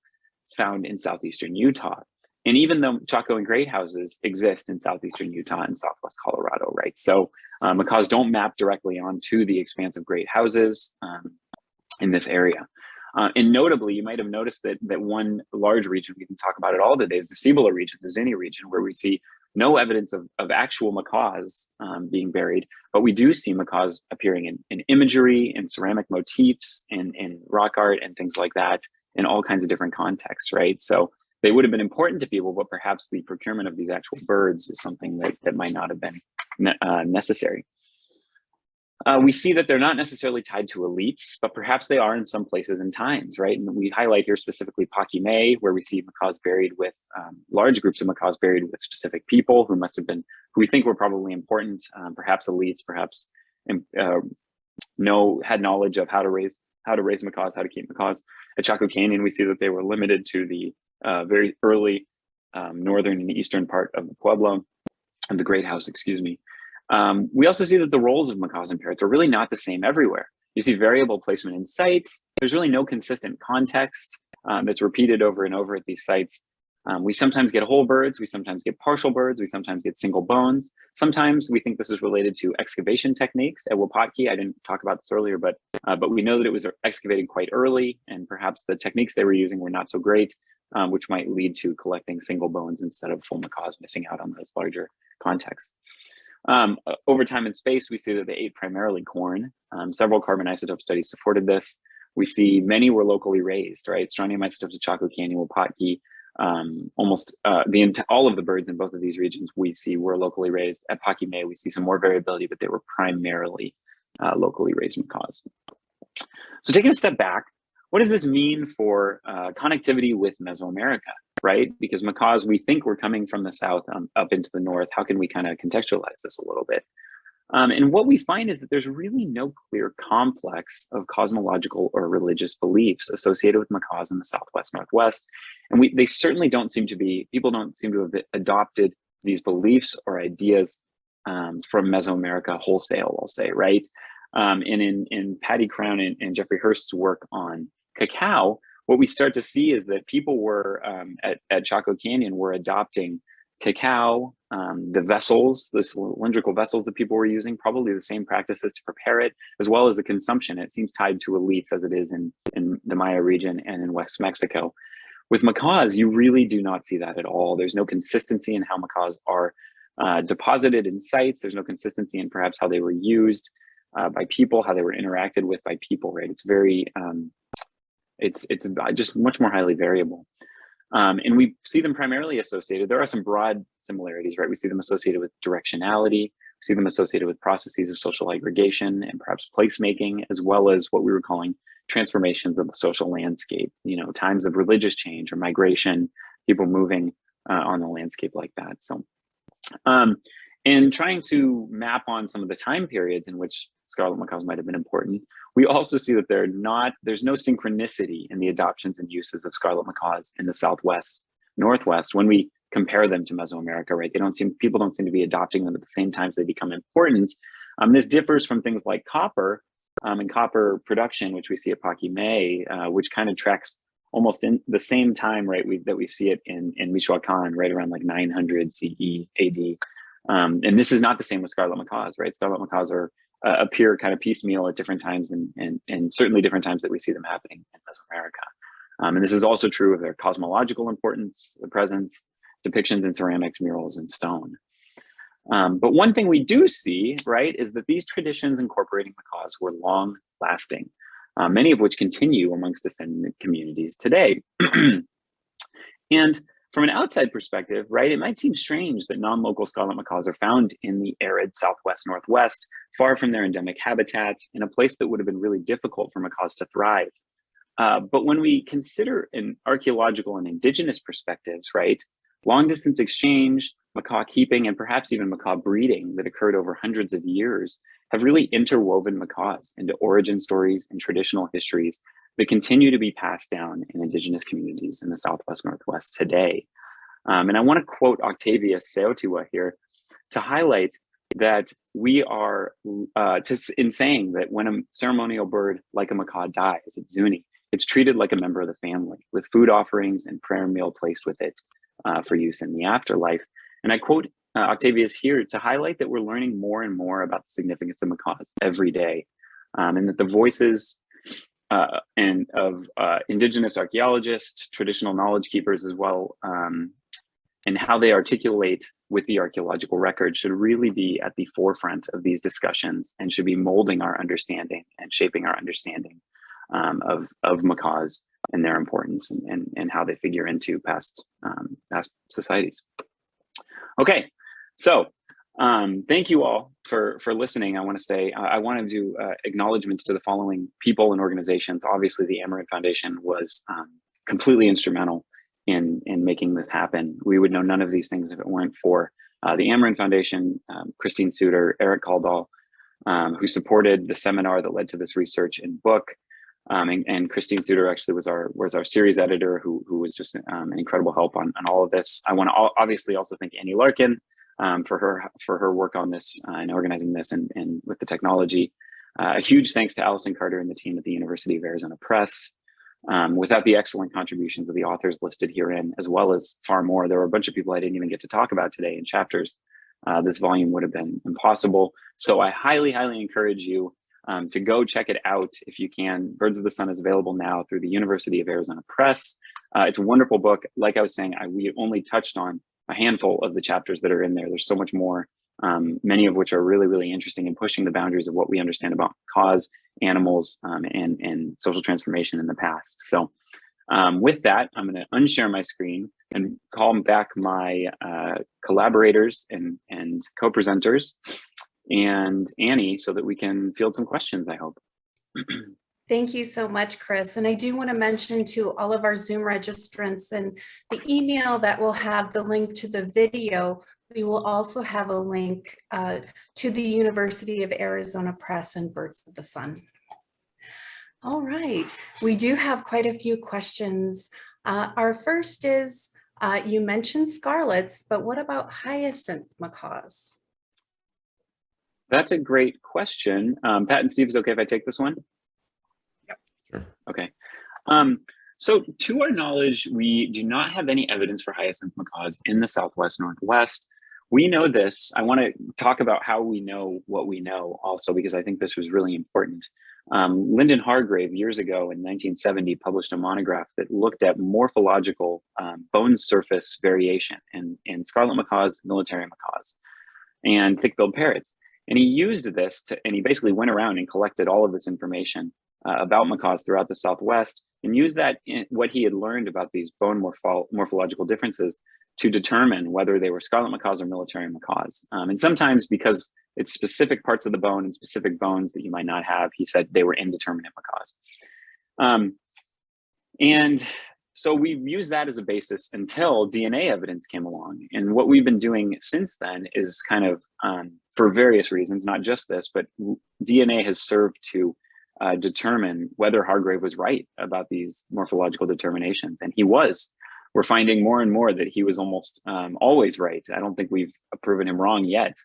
found in southeastern Utah. And even though Chaco and great houses exist in southeastern Utah and southwest Colorado, right? So macaws don't map directly onto the expanse of great houses in this area. And notably, you might have noticed that one large region, we can talk about it all today, is the Cibola region, the Zuni region, where we see no evidence of actual macaws being buried, but we do see macaws appearing in imagery, in ceramic motifs, in rock art and things like that, in all kinds of different contexts, right? So they would have been important to people, but perhaps the procurement of these actual birds is something that might not have been necessary. We see that they're not necessarily tied to elites, but perhaps they are in some places and times, right? And we highlight here specifically Paquimé, where we see macaws buried with large groups of macaws buried with specific people who must have been, who we think were probably important, perhaps elites, perhaps had knowledge of how to raise macaws, how to keep macaws. At Chaco Canyon, we see that they were limited to the very early northern and eastern part of the Pueblo, and the Great House, excuse me. We also see that the roles of macaws and parrots are really not the same everywhere. You see variable placement in sites. There's really no consistent context that's repeated over and over at these sites. We sometimes get whole birds, we sometimes get partial birds, we sometimes get single bones. Sometimes we think this is related to excavation techniques at Wapatki. I didn't talk about this earlier, but we know that it was excavated quite early, and perhaps the techniques they were using were not so great, which might lead to collecting single bones instead of full macaws, missing out on those larger contexts. Over time and space, we see that they ate primarily corn. Several carbon isotope studies supported this. We see many were locally raised, right? Strontium isotopes of Chaco Canyon, Wapatki, almost all of the birds in both of these regions we see were locally raised. At Paquimé, we see some more variability, but they were primarily locally raised macaws. So taking a step back, what does this mean for connectivity with Mesoamerica, right? Because macaws, we think were coming from the south up into the north. How can we kind of contextualize this a little bit? And what we find is that there's really no clear complex of cosmological or religious beliefs associated with macaws in the Southwest Northwest. And they certainly don't seem to be, people don't seem to have adopted these beliefs or ideas from Mesoamerica wholesale, I'll say, right? And in Patty Crown and Jeffrey Hurst's work on cacao, what we start to see is that people were at Chaco Canyon were adopting cacao, the vessels, the cylindrical vessels that people were using, probably the same practices to prepare it, as well as the consumption. It seems tied to elites as it is in the Maya region and in West Mexico. With macaws, you really do not see that at all. There's no consistency in how macaws are deposited in sites. There's no consistency in perhaps how they were used by people, how they were interacted with by people, right? It's very, it's just much more highly variable. And we see them primarily associated. There are some broad similarities, right? We see them associated with directionality. We see them associated with processes of social aggregation and perhaps placemaking, as well as what we were calling transformations of the social landscape, you know, times of religious change or migration, people moving on the landscape like that. So, and trying to map on some of the time periods in which scarlet macaws might have been important, we also see that there's no synchronicity in the adoptions and uses of scarlet macaws in the Southwest, Northwest when we compare them to Mesoamerica, right? People don't seem to be adopting them at the same time as they become important. This differs from things like copper and copper production, which we see at Paquimé, which kind of tracks almost in the same time, right? That we see it in Michoacan, right around like 900 CE AD. And this is not the same with scarlet macaws, right? Scarlet macaws appear kind of piecemeal at different times and certainly different times that we see them happening in Mesoamerica. And this is also true of their cosmological importance, the presence, depictions in ceramics, murals, and stone. But one thing we do see, right, is that these traditions incorporating macaws were long lasting, many of which continue amongst descendant communities today. And from an outside perspective, right, it might seem strange that non-local scarlet macaws are found in the arid Southwest Northwest, far from their endemic habitats, in a place that would have been really difficult for macaws to thrive. But when we consider an archaeological and indigenous perspectives, right, long distance exchange, macaw keeping, and perhaps even macaw breeding that occurred over hundreds of years have really interwoven macaws into origin stories and traditional histories that continue to be passed down in indigenous communities in the Southwest Northwest today. And I want to quote Octavius Seotiwa here to highlight that we are in saying that when a ceremonial bird like a macaw dies at Zuni, it's treated like a member of the family with food offerings and prayer meal placed with it for use in the afterlife. And I quote Octavius here to highlight that we're learning more and more about the significance of macaws every day, and that the voices and of indigenous archaeologists, traditional knowledge keepers as well, and how they articulate with the archaeological record should really be at the forefront of these discussions and should be molding our understanding and shaping our understanding of macaws and their importance and how they figure into past societies. Okay, so thank you all for listening. I want to say I want to do acknowledgments to the following people and organizations. Obviously, the Amerind Foundation was completely instrumental in making this happen. We would know none of these things if it weren't for the Amerind Foundation, Christine Suter, Eric Caldall, who supported the seminar that led to this research and book. And Christine Suter actually was our series editor, who was just an incredible help on all of this. I want to obviously also thank Annie Larkin for her work on this and organizing this and with the technology. A huge thanks to Allison Carter and the team at the University of Arizona Press. Without the excellent contributions of the authors listed herein, as well as far more, there were a bunch of people I didn't even get to talk about today in chapters. This volume would have been impossible. So I highly, highly encourage you to go check it out if you can. Birds of the Sun is available now through the University of Arizona Press. It's a wonderful book. Like I was saying, we only touched on a handful of the chapters that are in there. There's so much more, many of which are really, really interesting in pushing the boundaries of what we understand about macaws, animals, and social transformation in the past. So with that, I'm going to unshare my screen and call back my collaborators and co-presenters and Annie so that we can field some questions, I hope. Thank you so much, Chris. And I do want to mention to all of our Zoom registrants and the email that will have the link to the video, we will also have a link to the University of Arizona Press and Birds of the Sun. All right, we do have quite a few questions. Our first is, you mentioned scarlets, but what about hyacinth macaws? That's a great question. Pat and Steve, is it okay if I take this one? Yep. Sure. Okay. So to our knowledge, we do not have any evidence for hyacinth macaws in the Southwest Northwest. We know this. I want to talk about how we know what we know also, because I think this was really important. Lyndon Hargrave years ago in 1970 published a monograph that looked at morphological bone surface variation in scarlet macaws, military macaws, and thick-billed parrots. And he used this and he basically went around and collected all of this information about macaws throughout the Southwest and used that in what he had learned about these bone morphological differences to determine whether they were scarlet macaws or military macaws. And sometimes because it's specific parts of the bone and specific bones that you might not have, he said they were indeterminate macaws. And so we've used that as a basis until DNA evidence came along. And what we've been doing since then is kind of, for various reasons, not just this, but DNA has served to determine whether Hargrave was right about these morphological determinations. And he was. We're finding more and more that he was almost always right. I don't think we've proven him wrong yet.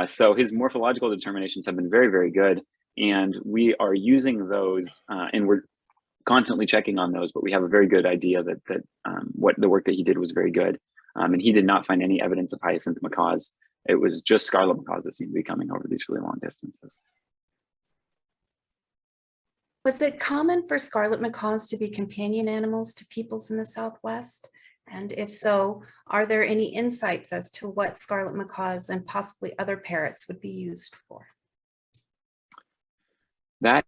So his morphological determinations have been very, very good. And we are using those and we're constantly checking on those, but we have a very good idea that what the work that he did was very good. And he did not find any evidence of hyacinth macaws. It was just scarlet macaws that seemed to be coming over these really long distances. Was it common for scarlet macaws to be companion animals to peoples in the Southwest? And if so, are there any insights as to what scarlet macaws and possibly other parrots would be used for? That's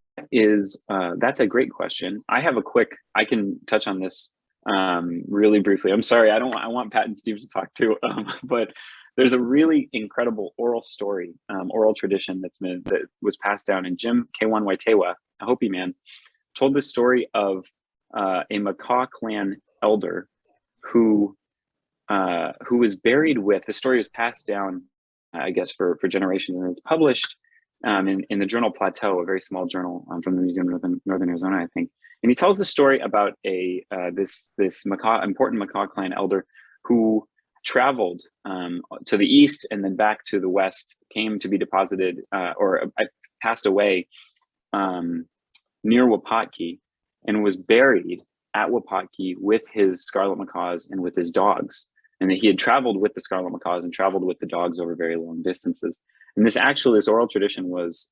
a great question. I can touch on this really briefly. I'm sorry, I want Pat and Steve to talk too, but there's a really incredible oral story, oral tradition that was passed down, and Jim K1 Waitewa, a Hopi man, told the story of a Macaw clan elder who was buried with. The story was passed down, I guess, for generations, and it's published in the journal Plateau, a very small journal from the Museum of Northern Arizona, I think. And he tells the story about this important Macaw clan elder who traveled to the east and then back to the west, came to be deposited or passed away near Wapatki, and was buried at Wapatki with his scarlet macaws and with his dogs. And that he had traveled with the scarlet macaws and traveled with the dogs over very long distances. And this oral tradition was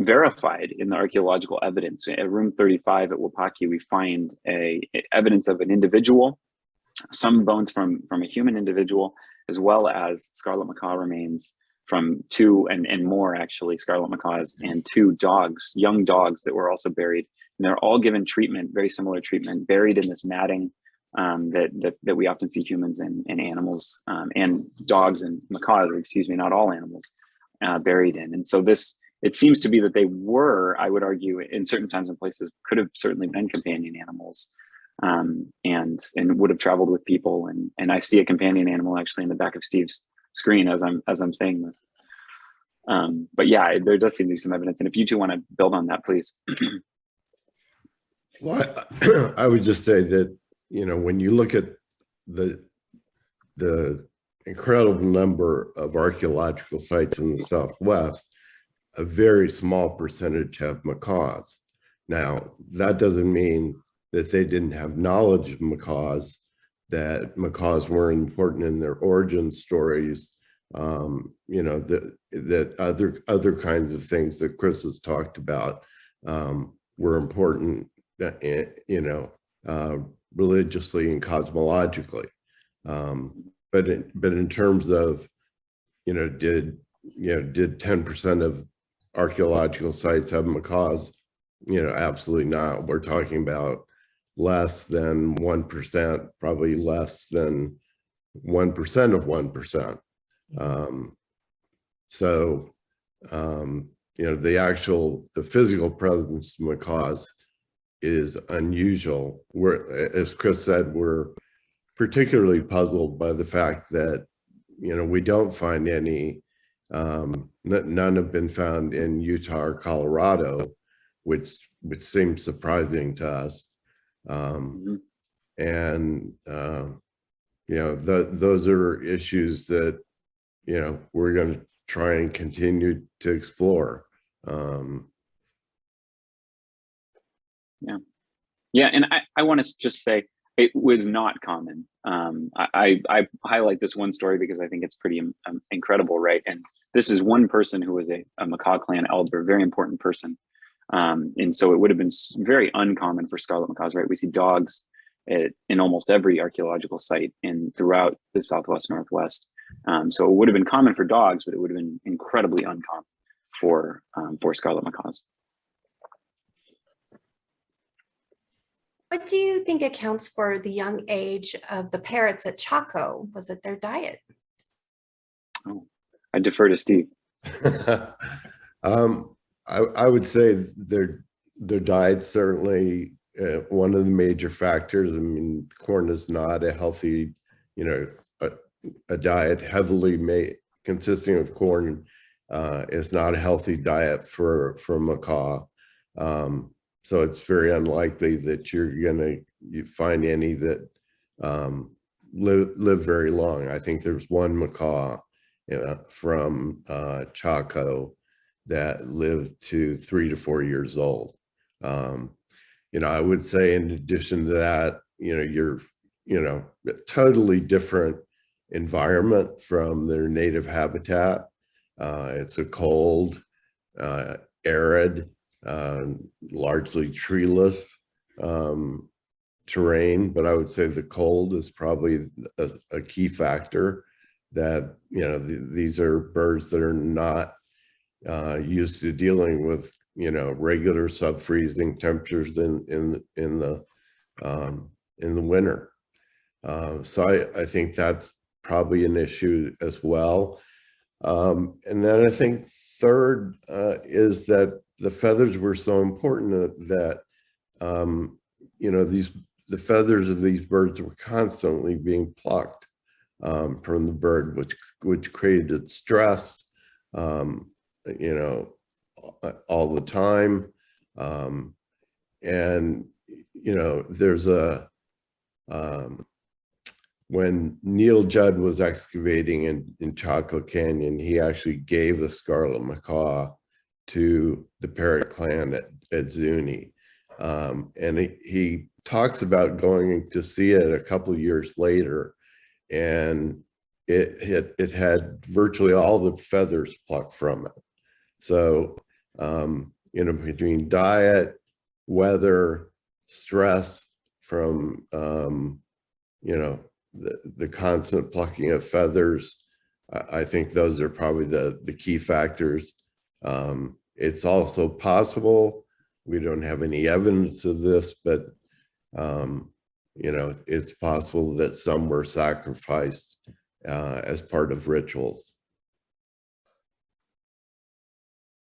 verified in the archaeological evidence. At room 35 at Wapatki, we find evidence of an individual, some bones from a human individual, as well as scarlet macaw remains from two and more actually scarlet macaws and two dogs, young dogs that were also buried. And they're all given treatment, very similar treatment, buried in this matting that we often see humans and animals and dogs and macaws, excuse me, not all animals, buried in. And so it seems to be that they were, I would argue, in certain times and places, could have certainly been companion animals, and would have traveled with people. And I see a companion animal actually in the back of Steve's screen as I'm saying this. But yeah, there does seem to be some evidence. And if you two want to build on that, please. Well, I would just say that, when you look at the incredible number of archaeological sites in the Southwest, a very small percentage have macaws. Now, that doesn't mean that they didn't have knowledge of macaws, that macaws were important in their origin stories, that other kinds of things that Chris has talked about were important, religiously and cosmologically. But in terms of, did 10% of archaeological sites have macaws? Absolutely not. We're talking about less than 1%, probably less than 1% of 1%. The physical presence of macaws is unusual. As Chris said, we're particularly puzzled by the fact that, we don't find any, none have been found in Utah or Colorado, which seems surprising to us. Those are issues that, we're going to try and continue to explore. Yeah, and I want to just say it was not common. I highlight this one story because I think it's pretty incredible, right? And this is one person who was a Macaw clan elder, a very important person. And so it would have been very uncommon for scarlet macaws, right? We see dogs in almost every archaeological site throughout the Southwest Northwest. So it would have been common for dogs, but it would have been incredibly uncommon for scarlet macaws. What do you think accounts for the young age of the parrots at Chaco? Was it their diet? Oh, I defer to Steve. I would say their diet certainly one of the major factors. I mean, corn is not a healthy, a diet heavily consisting of corn is not a healthy diet for macaw. So it's very unlikely that you're going to find any that live very long. I think there's one macaw from Chaco that lived to 3 to 4 years old. I would say in addition to that, you're, a totally different environment from their native habitat. It's a cold, arid, largely treeless terrain, but I would say the cold is probably a key factor. That these are birds that are not used to dealing with regular sub-freezing temperatures in the winter. So I think that's probably an issue as well. And then I think third is that the feathers were so important that the feathers of these birds were constantly being plucked from the bird, which created stress, all the time. And there's when Neil Judd was excavating in Chaco Canyon, he actually gave a scarlet macaw to the Parrot clan at Zuni. And he talks about going to see it a couple of years later, and it had virtually all the feathers plucked from it. So, you know, between diet, weather, stress from, you know, the constant plucking of feathers, I think those are probably the key factors. It's also possible, we don't have any evidence of this, but you know, it's possible that some were sacrificed as part of rituals.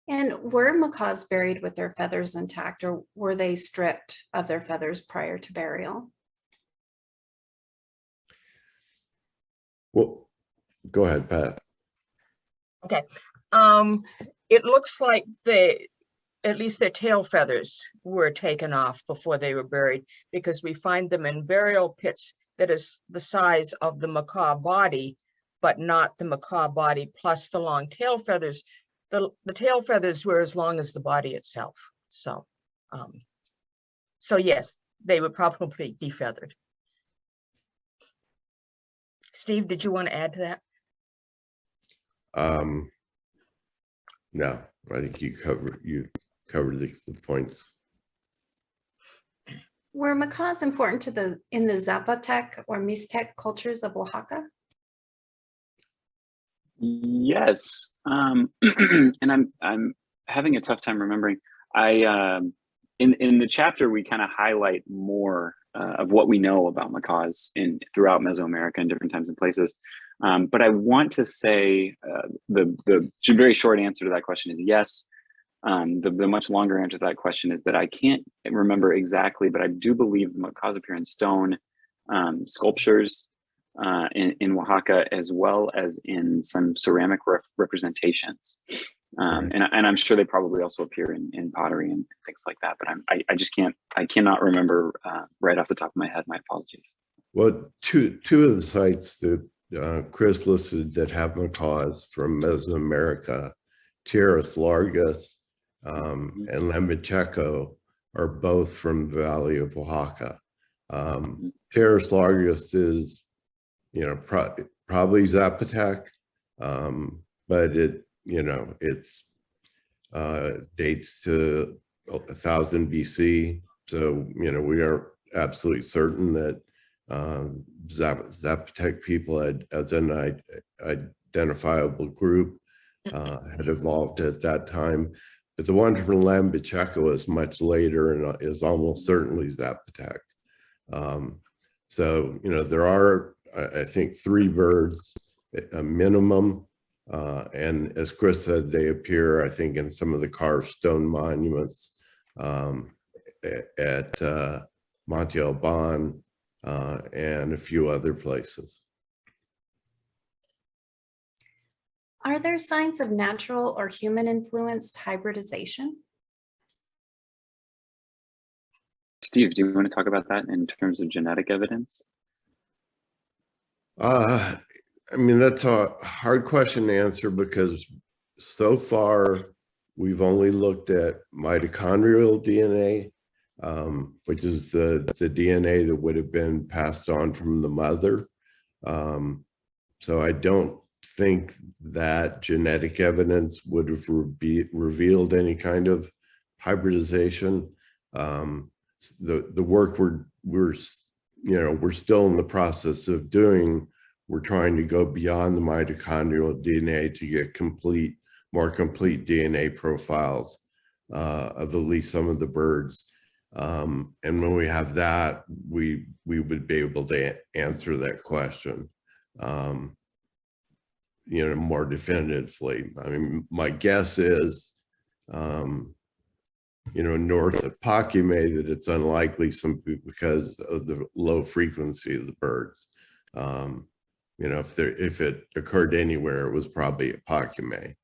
And were macaws buried with their feathers intact, or were they stripped of their feathers prior to burial? Well, go ahead, Pat. Okay. It looks like at least their tail feathers were taken off before they were buried, because we find them in burial pits that is the size of the macaw body, but not the macaw body plus the long tail feathers. The tail feathers were as long as the body itself. So, so yes, they were probably defeathered. Steve, did you want to add to that? No, I think you covered the points. Were macaws important in the Zapotec or Mixtec cultures of Oaxaca? Yes, and I'm having a tough time remembering. In the chapter we kind of highlight more of what we know about macaws throughout Mesoamerica in different times and places. But I want to say the very short answer to that question is yes. The much longer answer to that question is that I can't remember exactly, but I do believe the macaws appear in stone sculptures in Oaxaca, as well as in some ceramic representations. And I'm sure they probably also appear in pottery and things like that, but I cannot remember right off the top of my head. My apologies. Well, two of the sites that Chris listed that have macaws from Mesoamerica, Tierras Largas and Lambacheco, are both from the Valley of Oaxaca. Tierras Largas is, you know, probably Zapotec, but it's dates to 1000 BC. So, you know, we are absolutely certain that Zapotec people as an identifiable group had evolved at that time. But the one from Lambacheco is much later and is almost certainly Zapotec. So, you know, there are, I think, 3 birds, a minimum. And as Chris said, they appear, I think, in some of the carved stone monuments at Monte Alban and a few other places. Are there signs of natural or human influenced hybridization? Steve, do you want to talk about that in terms of genetic evidence? I mean, that's a hard question to answer, because so far we've only looked at mitochondrial DNA, which is the DNA that would have been passed on from the mother. So I don't think that genetic evidence would have revealed any kind of hybridization. The work we're still in the process of doing, we're trying to go beyond the mitochondrial DNA to get more complete DNA profiles of at least some of the birds. And when we have that, we would be able to answer that question, you know, more definitively. I mean, my guess is, you know, north of Paquimé, that it's unlikely because of the low frequency of the birds. You know, if it occurred anywhere, it was probably at Paquimé.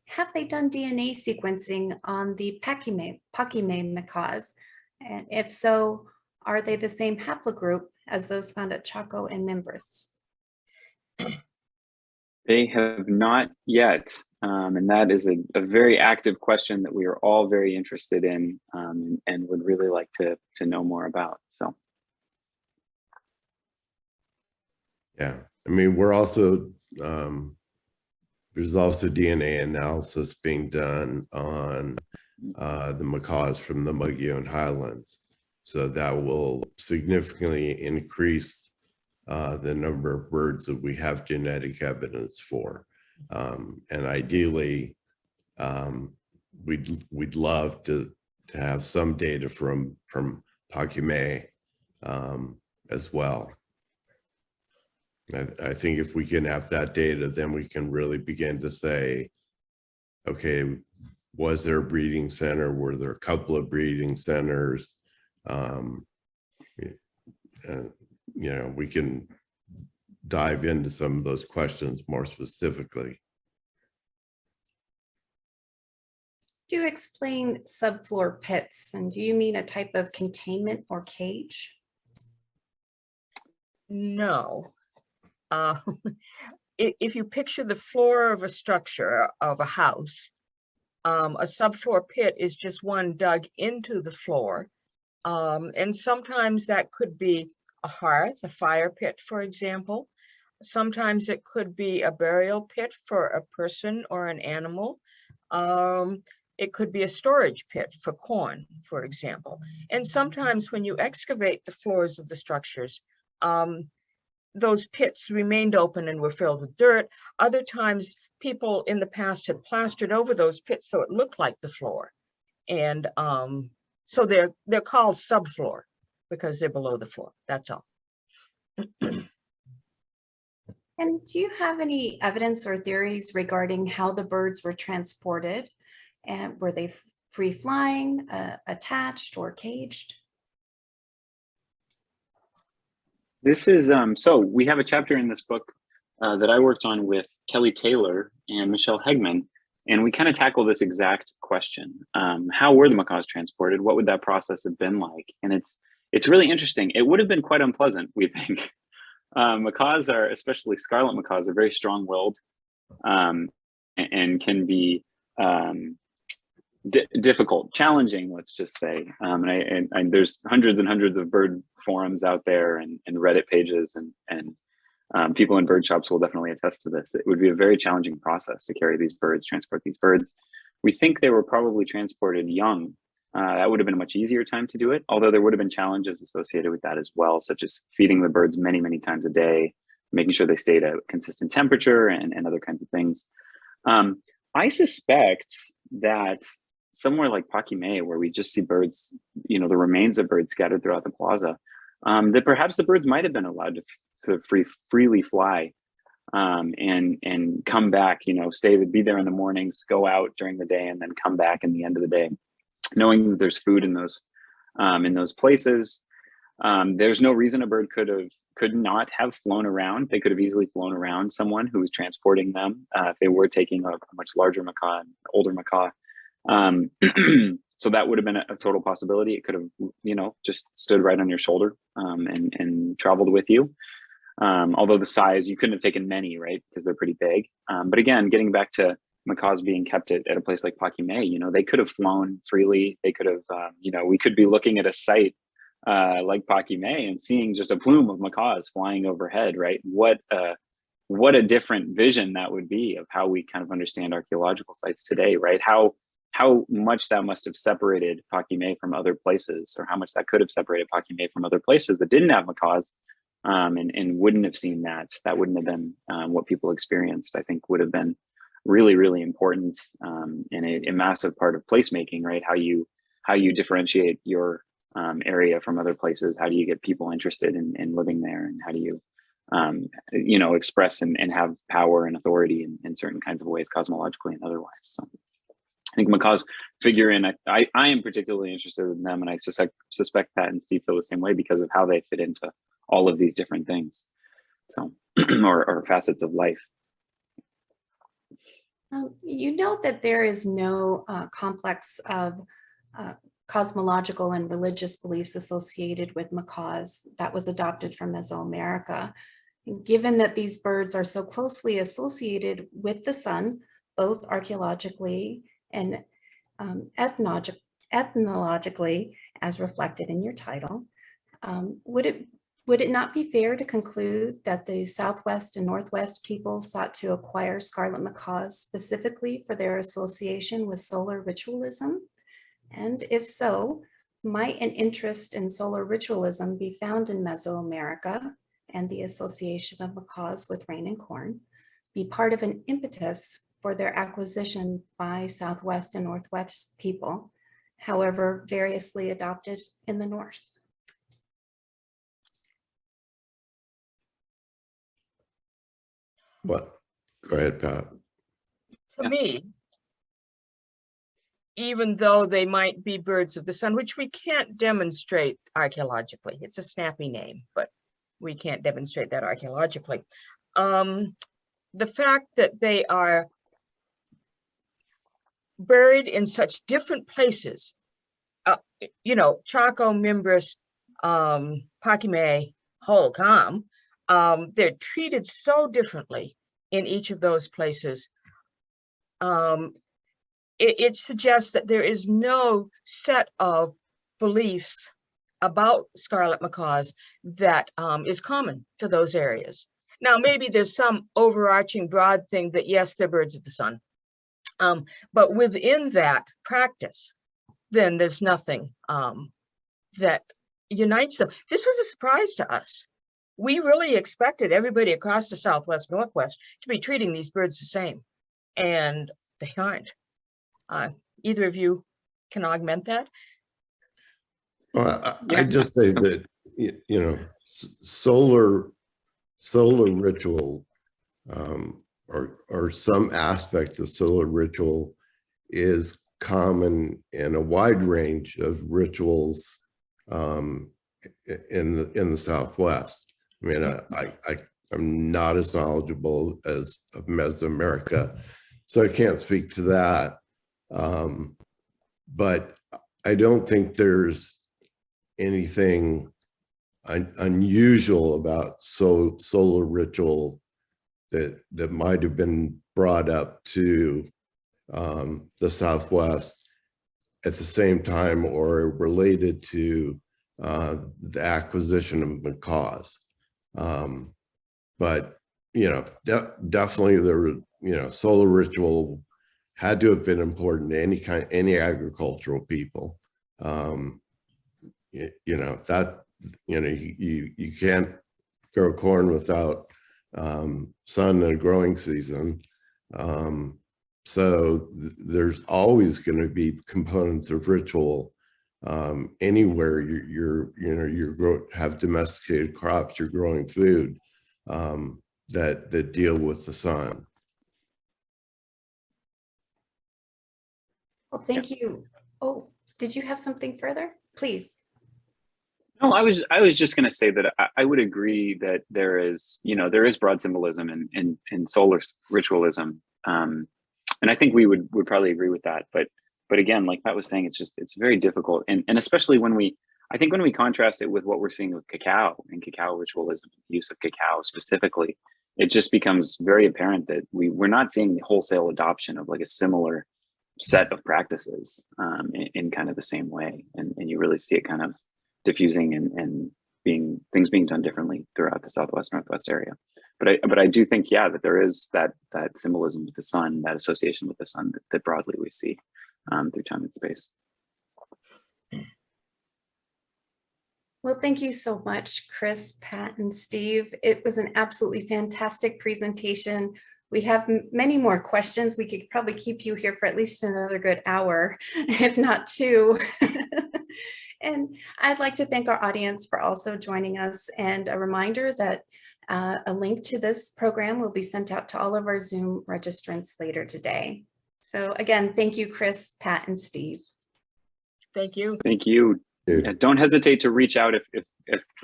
Have they done DNA sequencing on the Paquimé macaws? And if so, are they the same haplogroup as those found at Chaco and Mimbres? They have not yet, and that is a very active question that we are all very interested in, and would really like to know more about. So, yeah, I mean, we're also there's also DNA analysis being done on the macaws from the Mogollon Highlands, so that will significantly increase the number of birds that we have genetic evidence for, and ideally, we'd love to have some data from Paquimé as well. I think if we can have that data, then we can really begin to say, okay, was there a breeding center? Were there a couple of breeding centers? You know, we can dive into some of those questions more specifically. Do you explain subfloor pits, and do you mean a type of containment or cage? No. If you picture the floor of a structure of a house, a subfloor pit is just one dug into the floor. And sometimes that could be a hearth, a fire pit, for example. Sometimes it could be a burial pit for a person or an animal. It could be a storage pit for corn, for example. And sometimes when you excavate the floors of the structures, those pits remained open and were filled with dirt. Other times, people in the past had plastered over those pits so it looked like the floor. And so they're called subfloor because they're below the floor. That's all. And do you have any evidence or theories regarding how the birds were transported? And were they free flying, attached, or caged? this is so we have a chapter in this book that I worked on with Kelly Taylor and Michelle Hegman, and we kind of tackle this exact question: how were the macaws transported? What would that process have been like? And it's really interesting. It would have been quite unpleasant, we think. Macaws are, especially scarlet macaws, are very strong-willed, and can be difficult, challenging, let's just say. And there's hundreds and hundreds of bird forums out there and Reddit pages, and people in bird shops will definitely attest to this. It would be a very challenging process to carry these birds, transport these birds. We think they were probably transported young. That would have been a much easier time to do it, although there would have been challenges associated with that as well, such as feeding the birds many, many times a day, making sure they stayed at a consistent temperature, and other kinds of things. I suspect that somewhere like Paquimé, where we just see birds, the remains of birds scattered throughout the plaza, that perhaps the birds might have been allowed to freely fly, and come back, be there in the mornings, go out during the day, and then come back in the end of the day, knowing that there's food in those places. There's no reason a bird could not have flown around. They could have easily flown around someone who was transporting them if they were taking a much larger macaw, an older macaw. So that would have been a total possibility. It could have, just stood right on your shoulder, and traveled with you. Although the size, you couldn't have taken many, right? Because they're pretty big. But again, getting back to macaws being kept at a place like Paquimé, they could have flown freely. They could have, we could be looking at a site like Paquimé and seeing just a plume of macaws flying overhead, right? What a different vision that would be of how we kind of understand archaeological sites today, right? How much that must have separated Paquimé from other places, or how much that could have separated Paquimé from other places that didn't have macaws, and wouldn't have seen that. That wouldn't have been what people experienced. I think would have been really, really important, and a massive part of placemaking, right? How you differentiate your area from other places. How do you get people interested in living there, and how do you express and have power and authority in certain kinds of ways, cosmologically and otherwise. So I think macaws figure in. I am particularly interested in them, and I suspect Pat and Steve feel the same way because of how they fit into all of these different things, so or facets of life. You note that there is no complex of cosmological and religious beliefs associated with macaws that was adopted from Mesoamerica. Given that these birds are so closely associated with the sun, both archaeologically and ethnologically, as reflected in your title, would it not be fair to conclude that the Southwest and Northwest peoples sought to acquire scarlet macaws specifically for their association with solar ritualism? And if so, might an interest in solar ritualism be found in Mesoamerica and the association of macaws with rain and corn be part of an impetus for their acquisition by Southwest and Northwest people, however variously adopted in the North? What? Go ahead, Pat. To me, even though they might be birds of the sun, which we can't demonstrate archaeologically, it's a snappy name, but we can't demonstrate that archaeologically. The fact that they are buried in such different places, you know, Chaco, Mimbres, Paquimé, Hohokam, they're treated so differently in each of those places. It suggests that there is no set of beliefs about scarlet macaws that is common to those areas. Now, maybe there's some overarching broad thing that, yes, they're birds of the sun. But within that practice, then there's nothing that unites them. This was a surprise to us. We really expected everybody across the Southwest, Northwest to be treating these birds the same, and they aren't. Either of you can augment that? Well, I just say that, you know, solar ritual, or some aspect of solar ritual is common in a wide range of rituals in the Southwest. I mean, I'm not as knowledgeable as of Mesoamerica, so I can't speak to that. But I don't think there's anything unusual about solar ritual that might have been brought up to the Southwest at the same time or related to the acquisition of macaws. But, you know, definitely there were, you know, solar ritual had to have been important to any agricultural people. You know, that, you know, you can't grow corn without sun in a growing season. So there's always going to be components of ritual anywhere you have domesticated crops, you're growing food that deal with the sun. Well, thank you. Oh, did you have something further? Please. No, I was just going to say that I would agree that there is broad symbolism in solar ritualism, and I think we would probably agree with that. But again, like Pat was saying, it's very difficult, and especially when we contrast it with what we're seeing with cacao and cacao ritualism, use of cacao specifically, it just becomes very apparent that we're not seeing the wholesale adoption of like a similar set of practices in kind of the same way, and you really see it kind of diffusing and things being done differently throughout the Southwest Northwest area. But I do think, yeah, that there is that symbolism with the sun, that association with the sun that broadly we see through time and space. Well, thank you so much, Chris, Pat, and Steve. It was an absolutely fantastic presentation. We have many more questions. We could probably keep you here for at least another good hour, if not two. And I'd like to thank our audience for also joining us, and a reminder that a link to this program will be sent out to all of our Zoom registrants later today. So again, thank you, Chris, Pat, and Steve. Thank you. Thank you. Yeah, don't hesitate to reach out if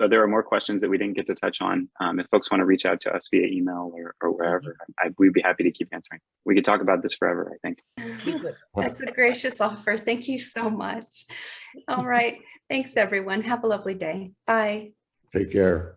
there are more questions that we didn't get to touch on. If folks want to reach out to us via email or wherever, we'd be happy to keep answering. We could talk about this forever, I think. That's a gracious offer. Thank you so much. All right. Thanks, everyone. Have a lovely day. Bye. Take care.